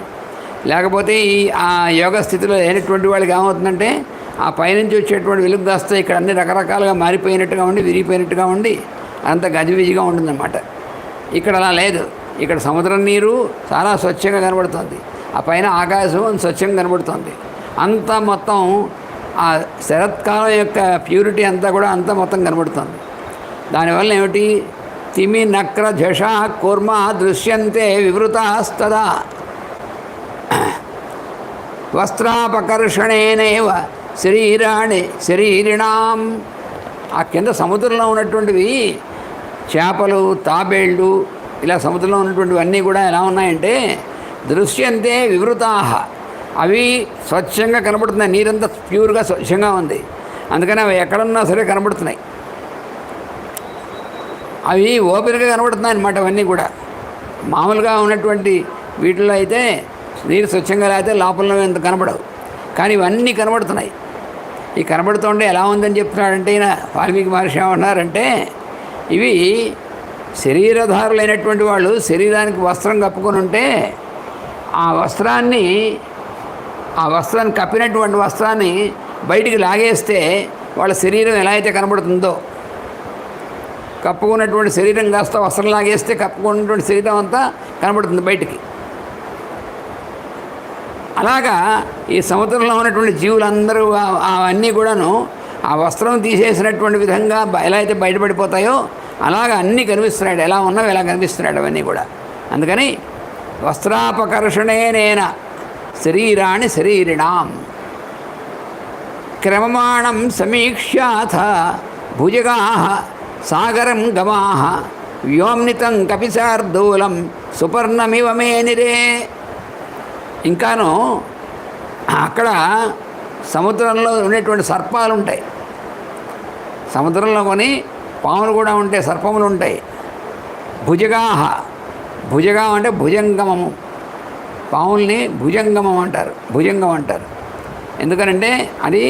లేకపోతే ఆ యోగ స్థితిలో లేనటువంటి వాళ్ళకి ఏమవుతుందంటే ఆ పైనుంచి వచ్చేటువంటి వెలుగు కాస్త ఇక్కడ అన్ని రకరకాలుగా మారిపోయినట్టుగా ఉండి విరిగిపోయినట్టుగా ఉండి అంత గజిబిజిగా ఉంటుందన్నమాట. ఇక్కడ అలా లేదు. ఇక్కడ సముద్రం నీరు చాలా స్వచ్ఛంగా కనబడుతుంది, ఆ పైన ఆకాశం స్వచ్ఛంగా కనబడుతుంది. అంతా మొత్తం ఆ శరత్కాలం యొక్క ప్యూరిటీ అంతా కూడా అంతా మొత్తం కనబడుతుంది. దానివల్ల ఏమిటి, తిమి నక్ర ఝషా కూర్మ దృశ్యంతే వివృతాస్తదా వస్త్రాపకర్షణేనేవ శరీరిణాం. ఆ కింద సముద్రంలో ఉన్నటువంటివి చేపలు, తాబేళ్ళు, ఇలా సముద్రంలో ఉన్నటువంటివన్నీ కూడా ఎలా ఉన్నాయంటే దృశ్యంతే వివృతాహ, అవి స్వచ్ఛంగా కనబడుతున్నాయి. నీరంతా ప్యూర్గా స్వచ్ఛంగా ఉంది, అందుకని అవి ఎక్కడున్నా సరే కనబడుతున్నాయి. అవి ఓపెన్గా కనబడుతున్నాయి అన్నమాట. అవన్నీ కూడా మామూలుగా ఉన్నటువంటి వీటిల్లో అయితే నీరు స్వచ్ఛంగా లేకపోతే లోపల ఎంత కనబడవు, కానీ ఇవన్నీ కనబడుతున్నాయి. ఈ కనబడుతుంటే ఎలా ఉందని చెప్తున్నాడంటే ఈయన వాల్మీకి మహర్షి ఏమన్నారంటే, ఇవి శరీరధారులైనటువంటి వాళ్ళు శరీరానికి వస్త్రం కప్పుకొని ఉంటే ఆ వస్త్రాన్ని కప్పినటువంటి వస్త్రాన్ని బయటికి లాగేస్తే వాళ్ళ శరీరం ఎలా అయితే కనబడుతుందో, కప్పుకున్నటువంటి శరీరం కాస్త వస్త్రం లాగేస్తే కప్పుకున్నటువంటి శరీరం అంతా కనబడుతుంది బయటికి. అలాగా ఈ సముద్రంలో ఉన్నటువంటి జీవులందరూ అవన్నీ కూడాను ఆ వస్త్రం తీసేసినటువంటి విధంగా ఎలా అయితే బయటపడిపోతాయో అలాగా అన్నీ కనిపిస్తున్నాడు, ఎలా ఉన్నావు ఎలా కనిపిస్తున్నాడు అవన్నీ కూడా. అందుకని వస్త్రాపకర్షణేనేన శరీరాణి శరీరిణాం క్రమమాణం సమీక్ష్యాథ భుజగా సాగరం గమాహ వ్యోమ్నితం కపిశార్దూలం సుపర్ణమివ మేనిరే. ఇంకాను అక్కడ సముద్రంలో ఉండేటువంటి సర్పాలు ఉంటాయి, సముద్రంలో కొని పాములు కూడా ఉంటాయి, సర్పములు ఉంటాయి. భుజగాహ, భుజగం అంటే భుజంగమము, పాముల్ని భుజంగమం అంటారు, భుజంగం అంటారు. ఎందుకనంటే అది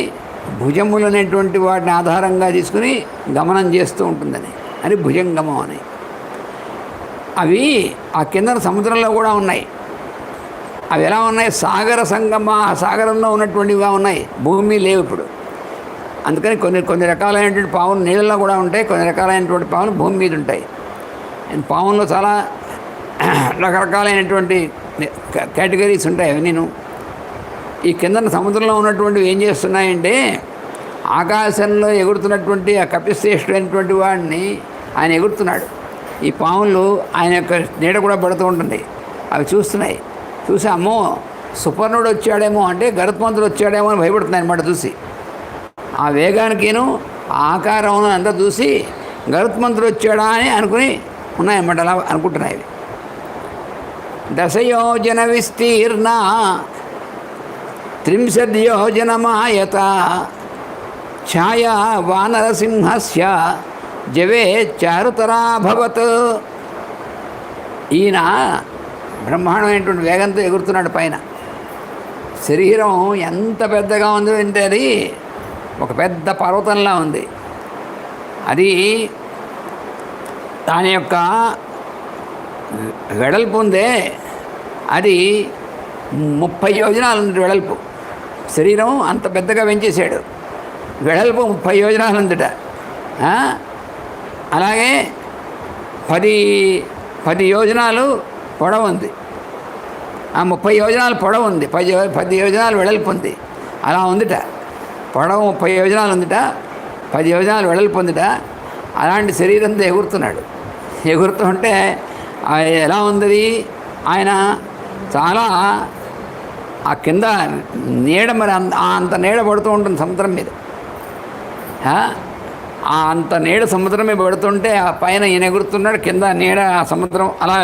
భుజములు అనేటువంటి వాటిని ఆధారంగా తీసుకుని గమనం చేస్తూ ఉంటుందని, అది భుజంగమం అని. అవి ఆ కింద సముద్రంలో కూడా ఉన్నాయి. అవి ఎలా ఉన్నాయి, సాగర సంగమ, సాగరంలో ఉన్నటువంటివిగా ఉన్నాయి, భూమి లేవు ఇప్పుడు. అందుకని కొన్ని రకాలైనటువంటి పాములు నీళ్ళల్లో కూడా ఉంటాయి, కొన్ని రకాలైనటువంటి పాములు భూమి మీద ఉంటాయి. పాముల్లో చాలా రకరకాలైనటువంటి కేటగిరీస్ ఉంటాయి. అవి నేను ఈ కిందన సముద్రంలో ఉన్నటువంటివి ఏం చేస్తున్నాయంటే ఆకాశంలో ఎగురుతున్నటువంటి ఆ కపిశ్రేష్ఠుడైనటువంటి వాడిని ఆయన ఎగురుతున్నాడు. ఈ పాములు ఆయన యొక్క నీడ కూడా పడుతూ ఉంటుంది. అవి చూస్తున్నాయి. చూసి అమ్మో సుపర్ణుడు వచ్చాడేమో అంటే గరుత్మంతుడు వచ్చాడేమో అని భయపడుతున్నాయి అన్నమాట. చూసి ఆ వేగానికిను ఆ ఆకారం అంతా చూసి గరుత్మంతుడు వచ్చాడా అని అనుకుని ఉన్నాయన్నమాట. అలా అనుకుంటున్నాయి. దశయోజన విస్తీర్ణ 30 యోజనమాయత ఛాయా వానరసింహస్య జవే చారుతరాభవత్. ఈయన బ్రహ్మాండమైనటువంటి వేగంతో ఎగురుతున్నాడు పైన. శరీరం ఎంత పెద్దగా ఉంది అంటే అది ఒక పెద్ద పర్వతంలా ఉంది. అది దాని యొక్క వెడల్పు ఉందే అది 30 యోజనాలు ఉంది వెడల్పు. శరీరం అంత పెద్దగా పెంచేశాడు. వెడల్పు 30 యోజనాలు ఉందిట. అలాగే 10 యోజనాలు పొడవు ఉంది. ఆ 30 యోజనాలు పొడవు ఉంది, 10 యోజనాలు వెడల్పు ఉంది. అలా ఉందిట. పొడవు 30 యోజనాలు ఉందిట, 10 యోజనాలు వెడల్పు ఉందిట. అలాంటి శరీరంతో ఎగురుతున్నాడు. ఎగురుతుంటే ఎలా ఉంది ఆయన చాలా ఆ కింద నీడ మరి అంత నీడ పడుతూ ఉంటుంది సముద్రం మీద. అంత నీడ సముద్రం మీద పడుతుంటే ఆ పైన ఈయన ఎగురుతున్నాడు, కింద నీడ సముద్రం అలా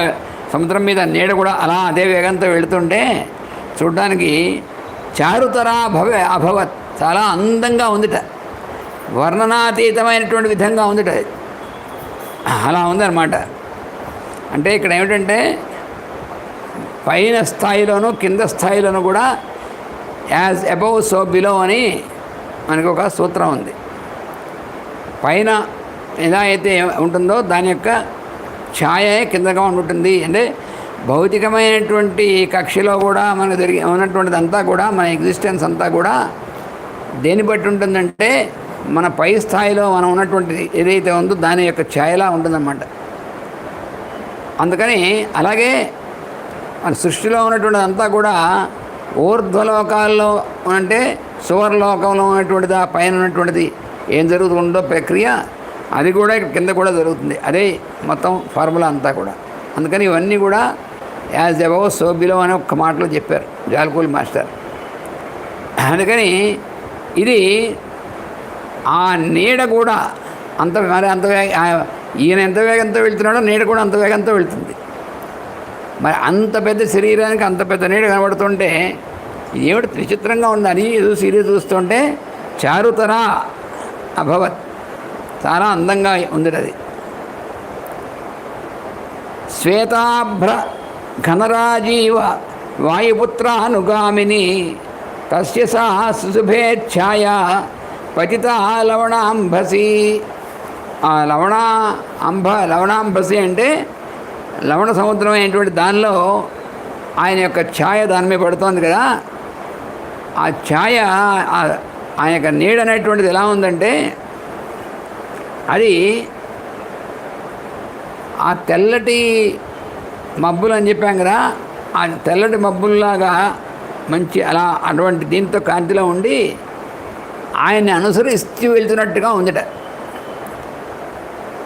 సముద్రం మీద నీడ కూడా అలా అదే వేగంతో వెళుతుంటే చూడ్డానికి చారుతరా అభవత్ చాలా అందంగా ఉందిట. వర్ణనాతీతమైనటువంటి విధంగా ఉందిట. అలా ఉందన్నమాట. అంటే ఇక్కడ ఏమిటంటే పైన స్థాయిలోనూ కింద స్థాయిలోనూ కూడా యాజ్ అబౌవ్ సో బిలో అని మనకు ఒక సూత్రం ఉంది. పైన ఎలా అయితే ఉంటుందో దాని యొక్క ఛాయ కిందగా ఉంటుంది. అంటే భౌతికమైనటువంటి కక్షలో కూడా మనకు ఉన్నటువంటిది అంతా కూడా మన ఎగ్జిస్టెన్స్ అంతా కూడా దేన్ని బట్టి ఉంటుందంటే మన పై స్థాయిలో మనం ఉన్నటువంటిది ఏదైతే ఉందో దాని యొక్క ఛాయలా ఉంటుందన్నమాట. అందుకని అలాగే మన సృష్టిలో ఉన్నటువంటిది అంతా కూడా ఊర్ధ్వలోకాల్లో అంటే సువర్లోకంలో ఉన్నటువంటిది ఆ పైన ఉన్నటువంటిది ఏం జరుగుతుందో ప్రక్రియ అది కూడా కింద కూడా జరుగుతుంది. అదే మొత్తం ఫార్ములా అంతా కూడా. అందుకని ఇవన్నీ కూడా యాజ్ అబౌవ్ సో బిలో అని ఒక్క మాటలో చెప్పారు జాల్కూల్ మాస్టర్. అందుకని ఇది ఆ నీడ కూడా అంత ఈయన ఎంత వేగంతో వెళ్తున్నాడో నీడ కూడా అంత వేగంతో వెళ్తుంది. మరి అంత పెద్ద శరీరానికి అంత పెద్ద నీడ కనబడుతుంటే ఏమిటి విచిత్రంగా ఉంది అని సిరీస్ చూస్తుంటే చారుతరా అభవత్ చాలా అందంగా ఉంది. అది శ్వేతాభ్ర ఘనరాజీవ వాయుపుత్రానుగామిని తస్య సా సుశుభేచ్ఛాయ పతిత లవణాంభసి. ఆ లవణాంభసి అంటే లవణ సముద్రం అయినటువంటి దానిలో ఆయన యొక్క ఛాయ దాని మీద పడుతోంది కదా. ఆ ఛాయ ఆయన యొక్క నీడ అనేటువంటిది ఎలా ఉందంటే అది ఆ తెల్లటి మబ్బులు అని చెప్పాం కదా, ఆ తెల్లటి మబ్బుల్లాగా మంచి అలా అటువంటి దీంతో కాంతిలో ఉండి ఆయన్ని అనుసరిస్తూ వెళ్తున్నట్టుగా ఉందిట.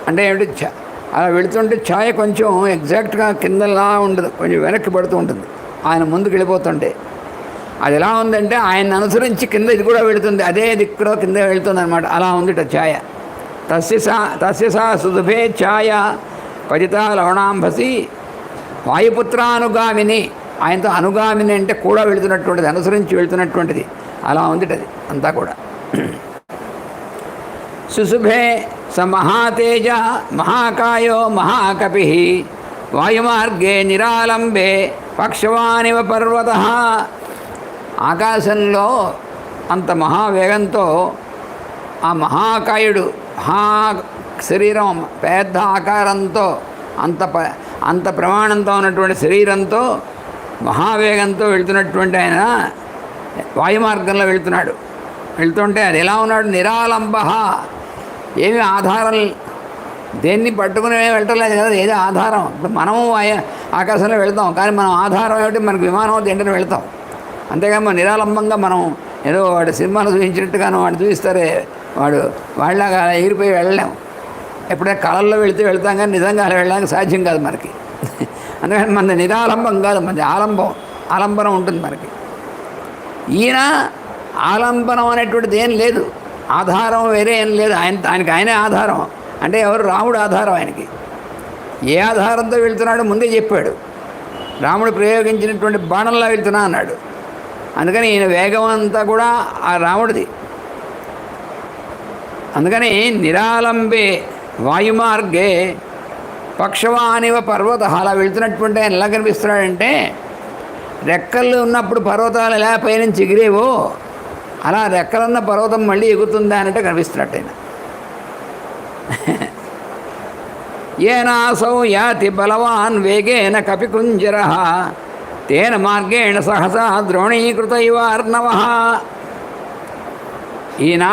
అంటే ఏమిటి అలా వెళుతుంటే ఛాయ కొంచెం ఎగ్జాక్ట్గా కిందలా ఉండదు, కొంచెం వెనక్కి పడుతూ ఉంటుంది ఆయన ముందుకు వెళ్ళిపోతుంటే. అది ఎలా ఉందంటే ఆయన్ని అనుసరించి కింద ఇది కూడా వెళుతుంది, అదే దిక్కులో కింద వెళుతుంది అనమాట. అలా ఉందిట ఛాయ. తస్య సా సుశుభే ఛాయ పతిత లవణాంభసి వాయుపుత్రానుగామిని. ఆయనతో అనుగామిని అంటే కూడా వెళుతున్నటువంటిది, అనుసరించి వెళుతున్నటువంటిది. అలా ఉందిట అది అంతా కూడా. సుశుభే స మహాతేజ మహాకాయో మహాకపి వాయుమార్గే నిరాలంబే పక్షవానివ పర్వత. ఆకాశంలో అంత మహావేగంతో ఆ మహాకాయుడు మహా శరీరం పెద్ద ఆకారంతో అంత ప్రమాణంతో ఉన్నటువంటి శరీరంతో మహావేగంతో వెళ్తున్నటువంటి ఆయన వాయుమార్గంలో వెళ్తుంటే అది ఎలా ఉన్నాడు? నిరాలంబ. ఏమి ఆధారం దేన్ని పట్టుకుని వెళ్ళటలేదు కదా, ఏదో ఆధారం. ఇప్పుడు మనము ఆకాశంలో వెళ్తాం, కానీ మనం ఆధారం ఏమిటి? మనకు విమానం దేంట్లో వెళ్తాం. అంతేగాని నిరాలంబంగా మనం ఏదో వాడు సినిమాలు చూపించినట్టుగాను వాడు చూపిస్తారే వాళ్ళలాగా ఎగిరిపోయి వెళ్ళలేం. ఎప్పుడైనా కళల్లో వెళితే వెళ్తాం కానీ నిజంగా అలా వెళ్ళడానికి సాధ్యం కాదు మనకి. అందుకని మన నిరాలంబం కాదు, మన ఆలంబనం ఉంటుంది మనకి. ఈయన ఆలంబనం అనేటువంటిది ఏం లేదు, ఆధారం వేరే ఏం లేదు. ఆయనకి ఆయనే ఆధారం. అంటే ఎవరు? రాముడు ఆధారం ఆయనకి. ఏ ఆధారంతో వెళ్తున్నాడో ముందే చెప్పాడు. రాముడు ప్రయోగించినటువంటి బాణంలా వెళ్తున్నా అన్నాడు. అందుకని ఈయన వేగం అంతా కూడా ఆ రాముడిది. అందుకని నిరాలంబే వాయుమార్గే పక్షవానివ పర్వత, అలా వెళ్తున్నటువంటి ఆయన ఎలా కనిపిస్తున్నాడంటే రెక్కలు ఉన్నప్పుడు పర్వతాలు ఎలా పైనుంచి ఎగిరేవో అలా రెక్కలున్న పర్వతం మళ్ళీ ఎగురుతుందా అన్నట్టు కనిపిస్తున్నట్టు ఆయన. ఏనాసౌ యాతి బలవాన్ వేగేన కపికుంజర తేన మార్గేణ సహసా ద్రోణీకృత ఇవ అర్ణవ. ఈయన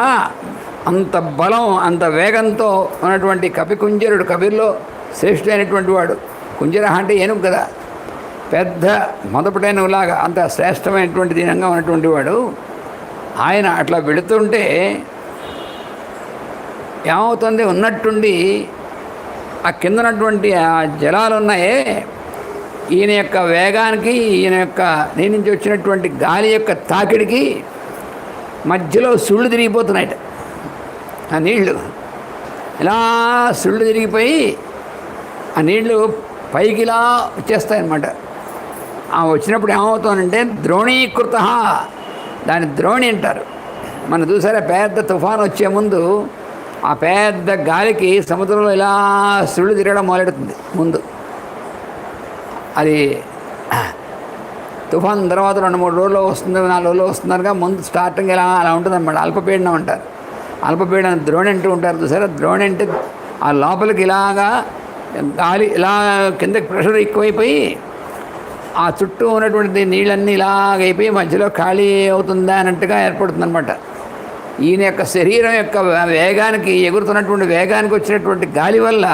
అంత బలం అంత వేగంతో ఉన్నటువంటి కపికుంజరుడు, కపిల్లో శ్రేష్ఠుడైనటువంటి వాడు. కుంజర అంటే ఏనుగు కదా, పెద్ద మొదపటైనలాగా అంత శ్రేష్టమైనటువంటి దీనంగా ఉన్నటువంటి వాడు. ఆయన అట్లా వెళుతుంటే ఏమవుతుంది, ఉన్నట్టుండి ఆ కిందనటువంటి ఆ జలాలు ఉన్నాయే ఈయన యొక్క వేగానికి, ఈయన యొక్క దీని నుంచి వచ్చినటువంటి గాలి యొక్క తాకిడికి మధ్యలో సుళ్ళు తిరిగిపోతున్నాయట. ఆ నీళ్లు ఇలా సుళ్ళు తిరిగిపోయి ఆ నీళ్లు పైకి ఇలా వచ్చేస్తాయన్నమాట. ఆ వచ్చినప్పుడు ఏమవుతుందంటే ద్రోణీకృత, దాని ద్రోణి అంటారు. మనం చూసారా పెద్ద తుఫాను వచ్చే ముందు ఆ పెద్ద గాలికి సముద్రంలో ఇలా సుళ్ళు తిరగడం మొదలెడుతుంది ముందు. అది తుఫాన్ తర్వాత 2-3 రోజుల్లో వస్తుంది, 4 రోజుల్లో వస్తుందనగా ముందు స్టార్టింగ్ ఇలా అలా ఉంటుందన్నమాట. అల్పపీడనం అంటారు. అల్పపీడనం ద్రోణి అంటూ ఉంటారు చూసారా. ద్రోణి అంటే ఆ లోపలికి ఇలాగా గాలి ఇలా కిందకి ప్రెషర్ ఎక్కువైపోయి ఆ చుట్టూ ఉన్నటువంటి నీళ్ళన్నీ ఇలాగైపోయి మధ్యలో ఖాళీ అవుతుందా అన్నట్టుగా ఏర్పడుతుందన్నమాట. ఈయన యొక్క శరీరం యొక్క వేగానికి, ఎగురుతున్నటువంటి వేగానికి వచ్చినటువంటి గాలి వల్ల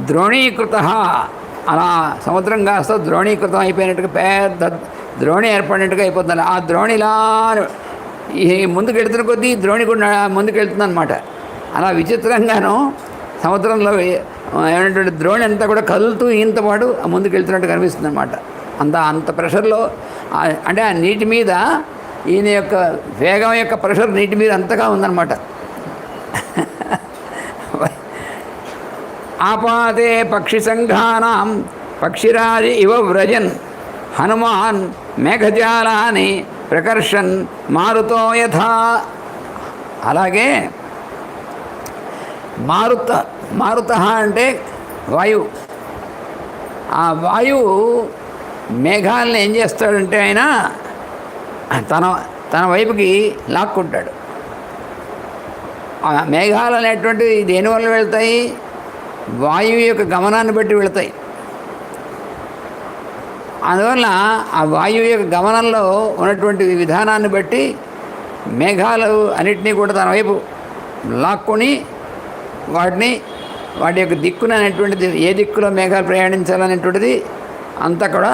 ద్రోణీకృత, అలా సముద్రం కాస్త ద్రోణీకృతం అయిపోయినట్టుగా పెద్ద ద్రోణి ఏర్పడినట్టుగా అయిపోతుంది. ఆ ద్రోణి ఇలా ఈ ముందుకెళ్తున్న కొద్దీ ద్రోణి కూడా ముందుకెళ్తుందన్నమాట. అలా విచిత్రంగాను సముద్రంలో ఏమైనటువంటి ద్రోణి అంతా కూడా కదులుతూ ఈయంతో పాటు ముందుకెళ్తున్నట్టు కనిపిస్తుంది అన్నమాట. అంత ప్రెషర్లో, అంటే ఆ నీటి మీద ఈయన యొక్క వేగం యొక్క ప్రెషర్ నీటి మీద అంతగా ఉందన్నమాట. ఆపాతే పక్షి సంఘానాం పక్షిరాజి ఇవ వ్రజన్ హనుమాన్ మేఘజాలాని ప్రకర్షన్ మారుతో యథా. అలాగే మారుత అంటే వాయువు. ఆ వాయువు మేఘాలను ఏం చేస్తాడంటే ఆయన తన వైపుకి లాక్కుంటాడు. ఆ మేఘాలు అనేటువంటివి దేనివల్ల వెళ్తాయి? వాయువు యొక్క గమనాన్ని బట్టి వెళతాయి. అందువల్ల ఆ వాయువు యొక్క గమనంలో ఉన్నటువంటి విధానాన్ని బట్టి మేఘాలు అన్నిటినీ కూడా తన వైపు లాక్కొని వాటి యొక్క దిక్కున అనేటువంటిది, ఏ దిక్కులో మేఘాలు ప్రయాణించాలనేటువంటిది అంతా కూడా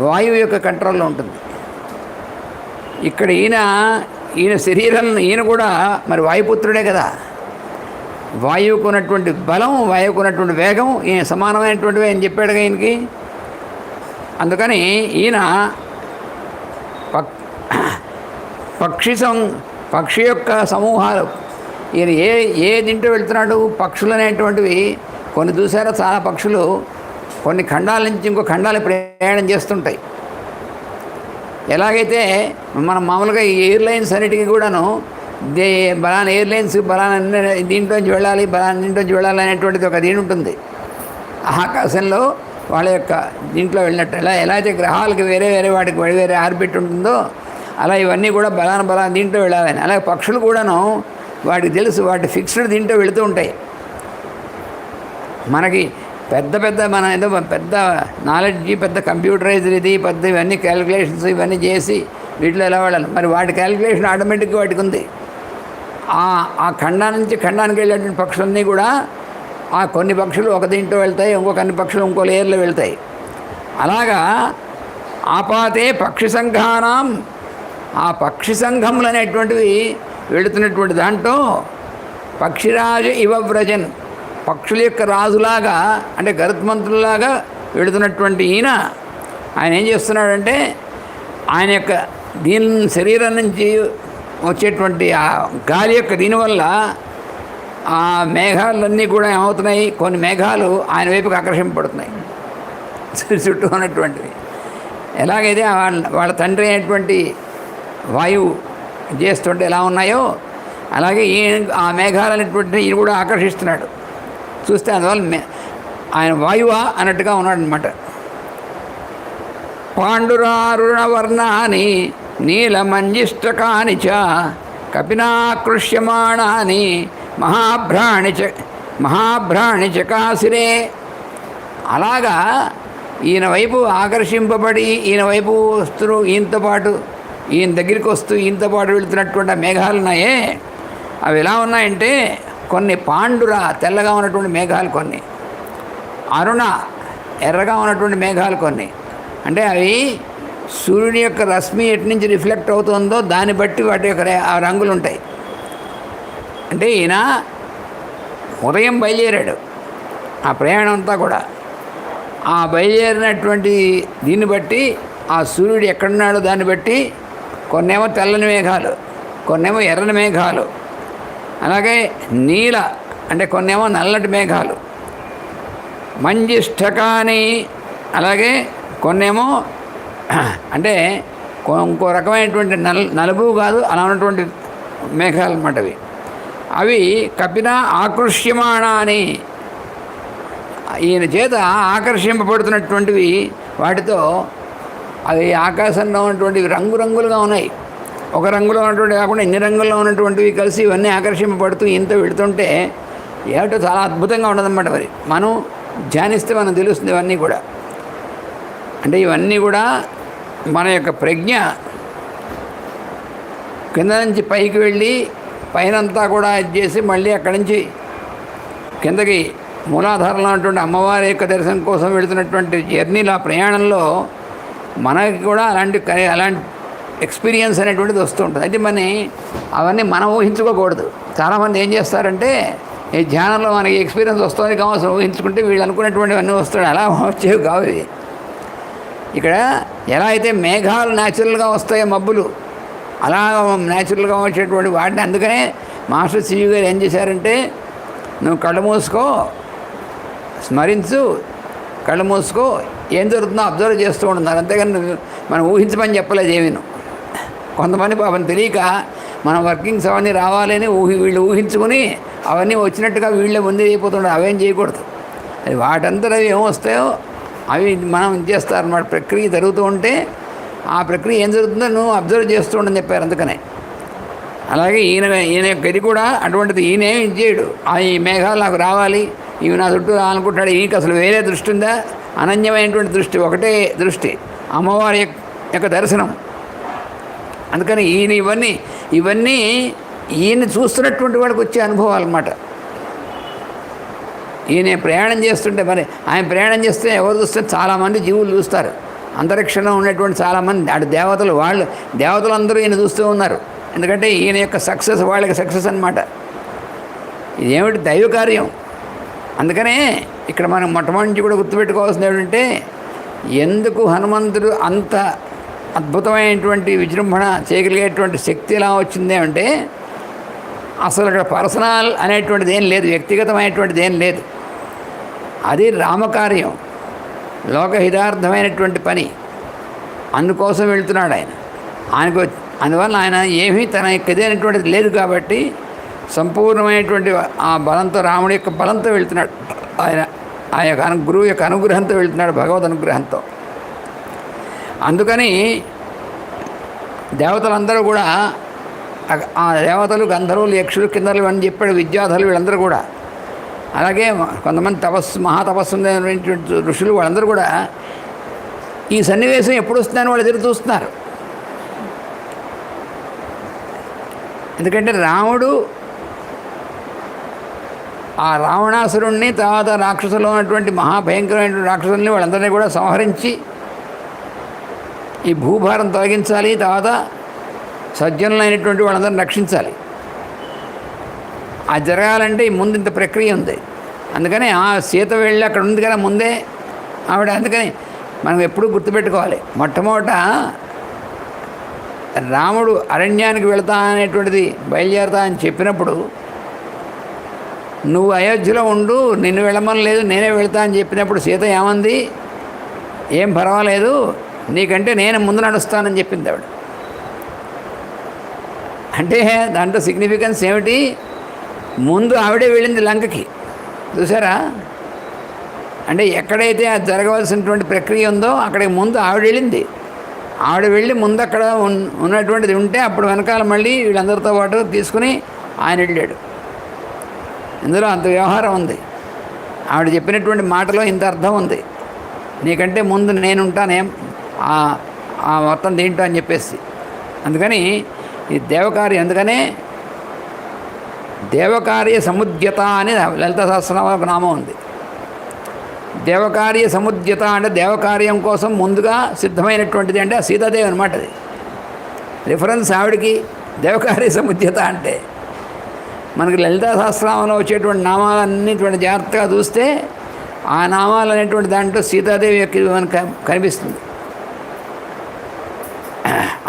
వాయువు యొక్క కంట్రోల్లో ఉంటుంది. ఇక్కడ ఈయన శరీరం, ఈయన కూడా మరి వాయుపుత్రుడే కదా. వాయువుకు ఉన్నటువంటి బలం, వాయువుకు ఉన్నటువంటి వేగం ఈయన సమానమైనటువంటివి అని చెప్పాడుగా ఈయనకి. అందుకని ఈయన పక్షి యొక్క సమూహాలు, ఈయన ఏ దీంట్లో వెళ్తున్నాడు, పక్షులు అనేటువంటివి కొన్ని చూసారా, చాలా పక్షులు కొన్ని ఖండాల నుంచి ఇంకో ఖండాలు ప్రయాణం చేస్తుంటాయి. ఎలాగైతే మనం మామూలుగా ఈ ఎయిర్లైన్స్ అన్నిటికీ కూడాను బలానా ఎయిర్లైన్స్ బలానా దీంట్లోంచి వెళ్ళాలి, బలానా దీంట్లోంచి వెళ్ళాలి అనేటువంటిది ఒక దీని ఉంటుంది. ఆకాశంలో వాళ్ళ యొక్క దీంట్లో వెళ్ళినట్టు ఎలా అయితే గ్రహాలకి వేరే వాటికి వేరే ఆర్బిట్ ఉంటుందో అలా ఇవన్నీ కూడా బలానా దీంట్లో వెళ్ళాలని. అలాగే పక్షులు కూడాను వాటికి తెలుసు, వాటి ఫిక్స్డ్ దీంట్లో వెళుతూ ఉంటాయి. మనకి మన ఏదో పెద్ద నాలెడ్జి, పెద్ద కంప్యూటరైజ్డ్ ఇది, పెద్ద ఇవన్నీ క్యాలిక్యులేషన్స్ ఇవన్నీ చేసి వీటిలో ఎలా వెళ్ళాలి. మరి వాటి క్యాలిక్యులేషన్ ఆటోమేటిక్గా వాటికి ఉంది. ఆ ఖండాన్ని నుంచి ఖండానికి వెళ్ళేటువంటి పక్షులన్నీ కూడా ఆ కొన్ని పక్షులు ఒక దీంట్లో వెళ్తాయి, ఇంకొన్ని పక్షులు ఇంకో లేయర్లో వెళ్తాయి. అలాగా ఆపాతే పక్షి సంఘానాం ఆ పక్షి సంఘములు అనేటువంటివి వెళుతున్నటువంటి దాంట్లో పక్షిరాజు ఇవ వ్రజన్, పక్షుల యొక్క రాజులాగా అంటే గరుత్మంతులాగా వెళుతున్నటువంటి ఆయన ఏం చేస్తున్నాడంటే ఆయన యొక్క దీని శరీరం నుంచి వచ్చేటువంటి ఆ గాలి యొక్క దీనివల్ల ఆ మేఘాలన్నీ కూడా ఏమవుతున్నాయి, కొన్ని మేఘాలు ఆయన వైపుకి ఆకర్షింపబడుతున్నాయి చుట్టూ ఉన్నటువంటివి. ఎలాగైతే వాళ్ళ తండ్రి అయినటువంటి వాయువు చేస్తుంటే ఎలా ఉన్నాయో అలాగే ఆ మేఘాలు అనేటువంటి ఈయన కూడా ఆకర్షిస్తున్నాడు. చూస్తే అందువల్ల ఆయన వాయువా అన్నట్టుగా ఉన్నాడు అనమాట. పాండురారుణవర్ణాని నీలమంజిష్టకాని చ కపినాకృష్యమాణాని మహాభ్రాణి చకాసిరే. అలాగా ఈయన వైపు ఆకర్షింపబడి ఈయన వైపు వస్తూ ఈయనతో పాటు ఈయన దగ్గరికి వస్తూ ఈయనతో పాటు వెళుతున్నటువంటి మేఘాలు ఉన్నాయే, అవి ఎలా ఉన్నాయంటే కొన్ని పాండుర తెల్లగా ఉన్నటువంటి మేఘాలు, కొన్ని అరుణ ఎర్రగా ఉన్నటువంటి మేఘాలు, కొన్ని అంటే అవి సూర్యుని యొక్క రశ్మి ఎటు నుంచి రిఫ్లెక్ట్ అవుతుందో దాన్ని బట్టి వాటి యొక్క ఆ రంగులు ఉంటాయి. అంటే ఈయన ఉదయం బయలుదేరాడు, ఆ ప్రయాణం అంతా కూడా ఆ బయలుదేరినటువంటి దీన్ని బట్టి ఆ సూర్యుడు ఎక్కడున్నాడో దాన్ని బట్టి కొన్నేమో తెల్లని మేఘాలు, కొన్నేమో ఎర్రని మేఘాలు, అలాగే నీల అంటే కొన్నేమో నల్లటి మేఘాలు, మంజిష్టకాని అలాగే కొన్నేమో అంటే ఇంకో రకమైనటువంటి నలుపు కాదు అలా ఉన్నటువంటి మేఘాలు అన్నమాట. అవి కపిన ఆకర్ష్యమాణ అని ఈయన చేత ఆకర్షింపబడుతున్నటువంటివి, వాటితో అవి ఆకాశంలో ఉన్నటువంటివి రంగురంగులుగా ఉన్నాయి. ఒక రంగులో ఉన్నటువంటి కాకుండా ఇన్ని రంగుల్లో ఉన్నటువంటివి కలిసి ఇవన్నీ ఆకర్షింపబడుతూ ఇంత వెళుతుంటే ఏమిటో చాలా అద్భుతంగా ఉండదన్నమాట. మరి మనం ధ్యానిస్తే మనం తెలుస్తుంది ఇవన్నీ కూడా. అంటే ఇవన్నీ కూడా మన యొక్క ప్రజ్ఞ కింద నుంచి పైకి వెళ్ళి పైనంతా కూడా ఇది చేసి మళ్ళీ అక్కడి నుంచి కిందకి మూలాధారంలో ఉన్నటువంటి అమ్మవారి యొక్క దర్శనం కోసం వెళుతున్నటువంటి జర్నీలో ఆ ప్రయాణంలో మనకి కూడా అలాంటి ఎక్స్పీరియన్స్ అనేటువంటిది వస్తూ ఉంటుంది. అయితే అవన్నీ మనం ఊహించుకోకూడదు. చాలామంది ఏం చేస్తారంటే ఈ ధ్యానంలో మనకి ఎక్స్పీరియన్స్ వస్తుంది కావాల్సిన ఊహించుకుంటే వీళ్ళు అనుకునేటువంటివన్నీ వస్తాడు, అలా వచ్చేవి కావు ఇవి. ఇక్కడ ఎలా అయితే మేఘాలు న్యాచురల్గా వస్తాయో మబ్బులు, అలా న్యాచురల్గా వచ్చేటువంటి వాటిని అందుకనే మాస్టర్ సివి గారు ఏం చేశారంటే నువ్వు కళ్ళు మూసుకో, స్మరించు, కళ్ళు మూసుకో, ఏం జరుగుతుందో అబ్జర్వ్ చేస్తూ ఉంటున్నారు. అంతేగాని మనం ఊహించమని చెప్పలేదు ఏమీను. కొంతమంది పాపం తెలియక మన వర్కింగ్స్ అవన్నీ రావాలని వీళ్ళు ఊహించుకొని అవన్నీ వచ్చినట్టుగా వీళ్ళే ముందే అయిపోతుంటారు. అవేం చేయకూడదు. అది వాటంతా అవి ఏమొస్తాయో అవి మనం చేస్తారన్నమాట. ప్రక్రియ జరుగుతూ ఉంటే ఆ ప్రక్రియ ఏం జరుగుతుందో నువ్వు అబ్జర్వ్ చేస్తూ ఉండని చెప్పారు. అందుకనే అలాగే ఈయన యొక్క ఇది కూడా అటువంటిది. ఈయనేమి చేయడు, ఈ మేఘాలు నాకు రావాలి, ఇవి నా చుట్టూ అనుకుంటాడు. ఈయనకి అసలు వేరే దృష్టి ఉందా? అనన్యమైనటువంటి దృష్టి, ఒకటే దృష్టి, అమ్మవారి యొక్క దర్శనం. అందుకని ఇవన్నీ ఈయన చూస్తున్నటువంటి వాడికి వచ్చే అనుభవాలు అన్నమాట. ఈయన ప్రయాణం చేస్తుంటే మరి ఆయన ప్రయాణం చేస్తే ఎవరు చూస్తే చాలామంది జీవులు చూస్తారు. అంతరిక్షంలో ఉన్నటువంటి చాలామంది అటు దేవతలందరూ ఈయన చూస్తూ ఉన్నారు. ఎందుకంటే ఈయన యొక్క సక్సెస్ వాళ్ళకి సక్సెస్ అన్నమాట. ఇదేమిటి దైవ కార్యం. అందుకనే ఇక్కడ మనం మొట్టమొదటి కూడా గుర్తుపెట్టుకోవాల్సింది ఏమిటంటే ఎందుకు హనుమంతుడు అంత అద్భుతమైనటువంటి విజృంభణ చేయగలిగేటువంటి శక్తి ఎలా వచ్చింది అంటే అసలు అక్కడ పర్సనల్ అనేటువంటిది ఏం లేదు, వ్యక్తిగతమైనటువంటిది ఏం లేదు. అది రామకార్యం, లోకహితార్థమైనటువంటి పని. అందుకోసం వెళ్తున్నాడు ఆయనకు. అందువల్ల ఆయన ఏమీ తన యొక్క ఇదైనటువంటిది లేదు కాబట్టి సంపూర్ణమైనటువంటి ఆ బలంతో, రాముడి యొక్క బలంతో వెళ్తున్నాడు ఆయన. ఆ యొక్క గురువు యొక్క అనుగ్రహంతో వెళ్తున్నాడు, భగవద్ అనుగ్రహంతో. అందుకని దేవతలందరూ కూడా, ఆ దేవతలు, గంధర్వులు, యక్షులు, కిన్నరులు అని చెప్పాడు, విద్యాధరులు వీళ్ళందరూ కూడా, అలాగే కొంతమంది మహాతపస్సు ఉండేటువంటి ఋషులు వాళ్ళందరూ కూడా ఈ సన్నివేశం ఎప్పుడు వస్తుందని వాళ్ళు ఎదురు చూస్తున్నారు. ఎందుకంటే రాముడు ఆ రావణాసురుణ్ణి, తర్వాత రాక్షసులో ఉన్నటువంటి మహాభయంకరమైనటువంటి రాక్షసుల్ని వాళ్ళందరినీ కూడా సంహరించి ఈ భూభారం తొలగించాలి, తర్వాత సజ్జనులైనటువంటి వాళ్ళందరిని రక్షించాలి. అది జరగాలంటే ముందు ఇంత ప్రక్రియ ఉంది. అందుకని ఆ సీత వెళ్ళి అక్కడ ఉంది కదా ముందే ఆవిడ. అందుకని మనం ఎప్పుడూ గుర్తుపెట్టుకోవాలి, మొట్టమొదట రాముడు అరణ్యానికి వెళతా అనేటువంటిది బయలుదేరుతా అని చెప్పినప్పుడు నువ్వు అయోధ్యలో ఉండు, నిన్ను వెళ్ళమని లేదు, నేనే వెళతా అని చెప్పినప్పుడు సీత ఏమంది? ఏం పర్వాలేదు, నీకంటే నేను ముందు నడుస్తానని చెప్పింది ఆవిడ. అంటే దాంట్లో సిగ్నిఫికెన్స్ ఏమిటి? ముందు ఆవిడే వెళ్ళింది లంకకి, చూసారా? అంటే ఎక్కడైతే అది జరగవలసినటువంటి ప్రక్రియ ఉందో అక్కడికి ముందు ఆవిడ వెళ్ళింది. ఆవిడ వెళ్ళి ముందు అక్కడ ఉన్నటువంటిది ఉంటే అప్పుడు వెనకాల మళ్ళీ వీళ్ళందరితో పాటు తీసుకుని ఆయన వెళ్ళాడు. ఇందులో అంత వ్యవహారం ఉంది. ఆవిడ చెప్పినటువంటి మాటలో ఇంత అర్థం ఉంది. నీకంటే ముందు నేనుంటానేం ఆ మొత్తం దీంట్లో అని చెప్పేసి. అందుకని ఈ దేవకార్యం, అందుకనే దేవకార్య సముద్యత అని లలిత సహస్రనామ నామం ఉంది. దేవకార్య సముద్యత అంటే దేవకార్యం కోసం ముందుగా సిద్ధమైనటువంటిది అంటే ఆ సీతాదేవి అనమాట. అది రిఫరెన్స్ ఆవిడికి. దేవకార్య సముద్యత అంటే మనకి లలితా సహస్రనామంలో వచ్చేటువంటి నామాలన్నిటువంటి జాగ్రత్తగా చూస్తే ఆ నామాలు అనేటువంటి దాంట్లో సీతాదేవి యొక్క మనకు కనిపిస్తుంది.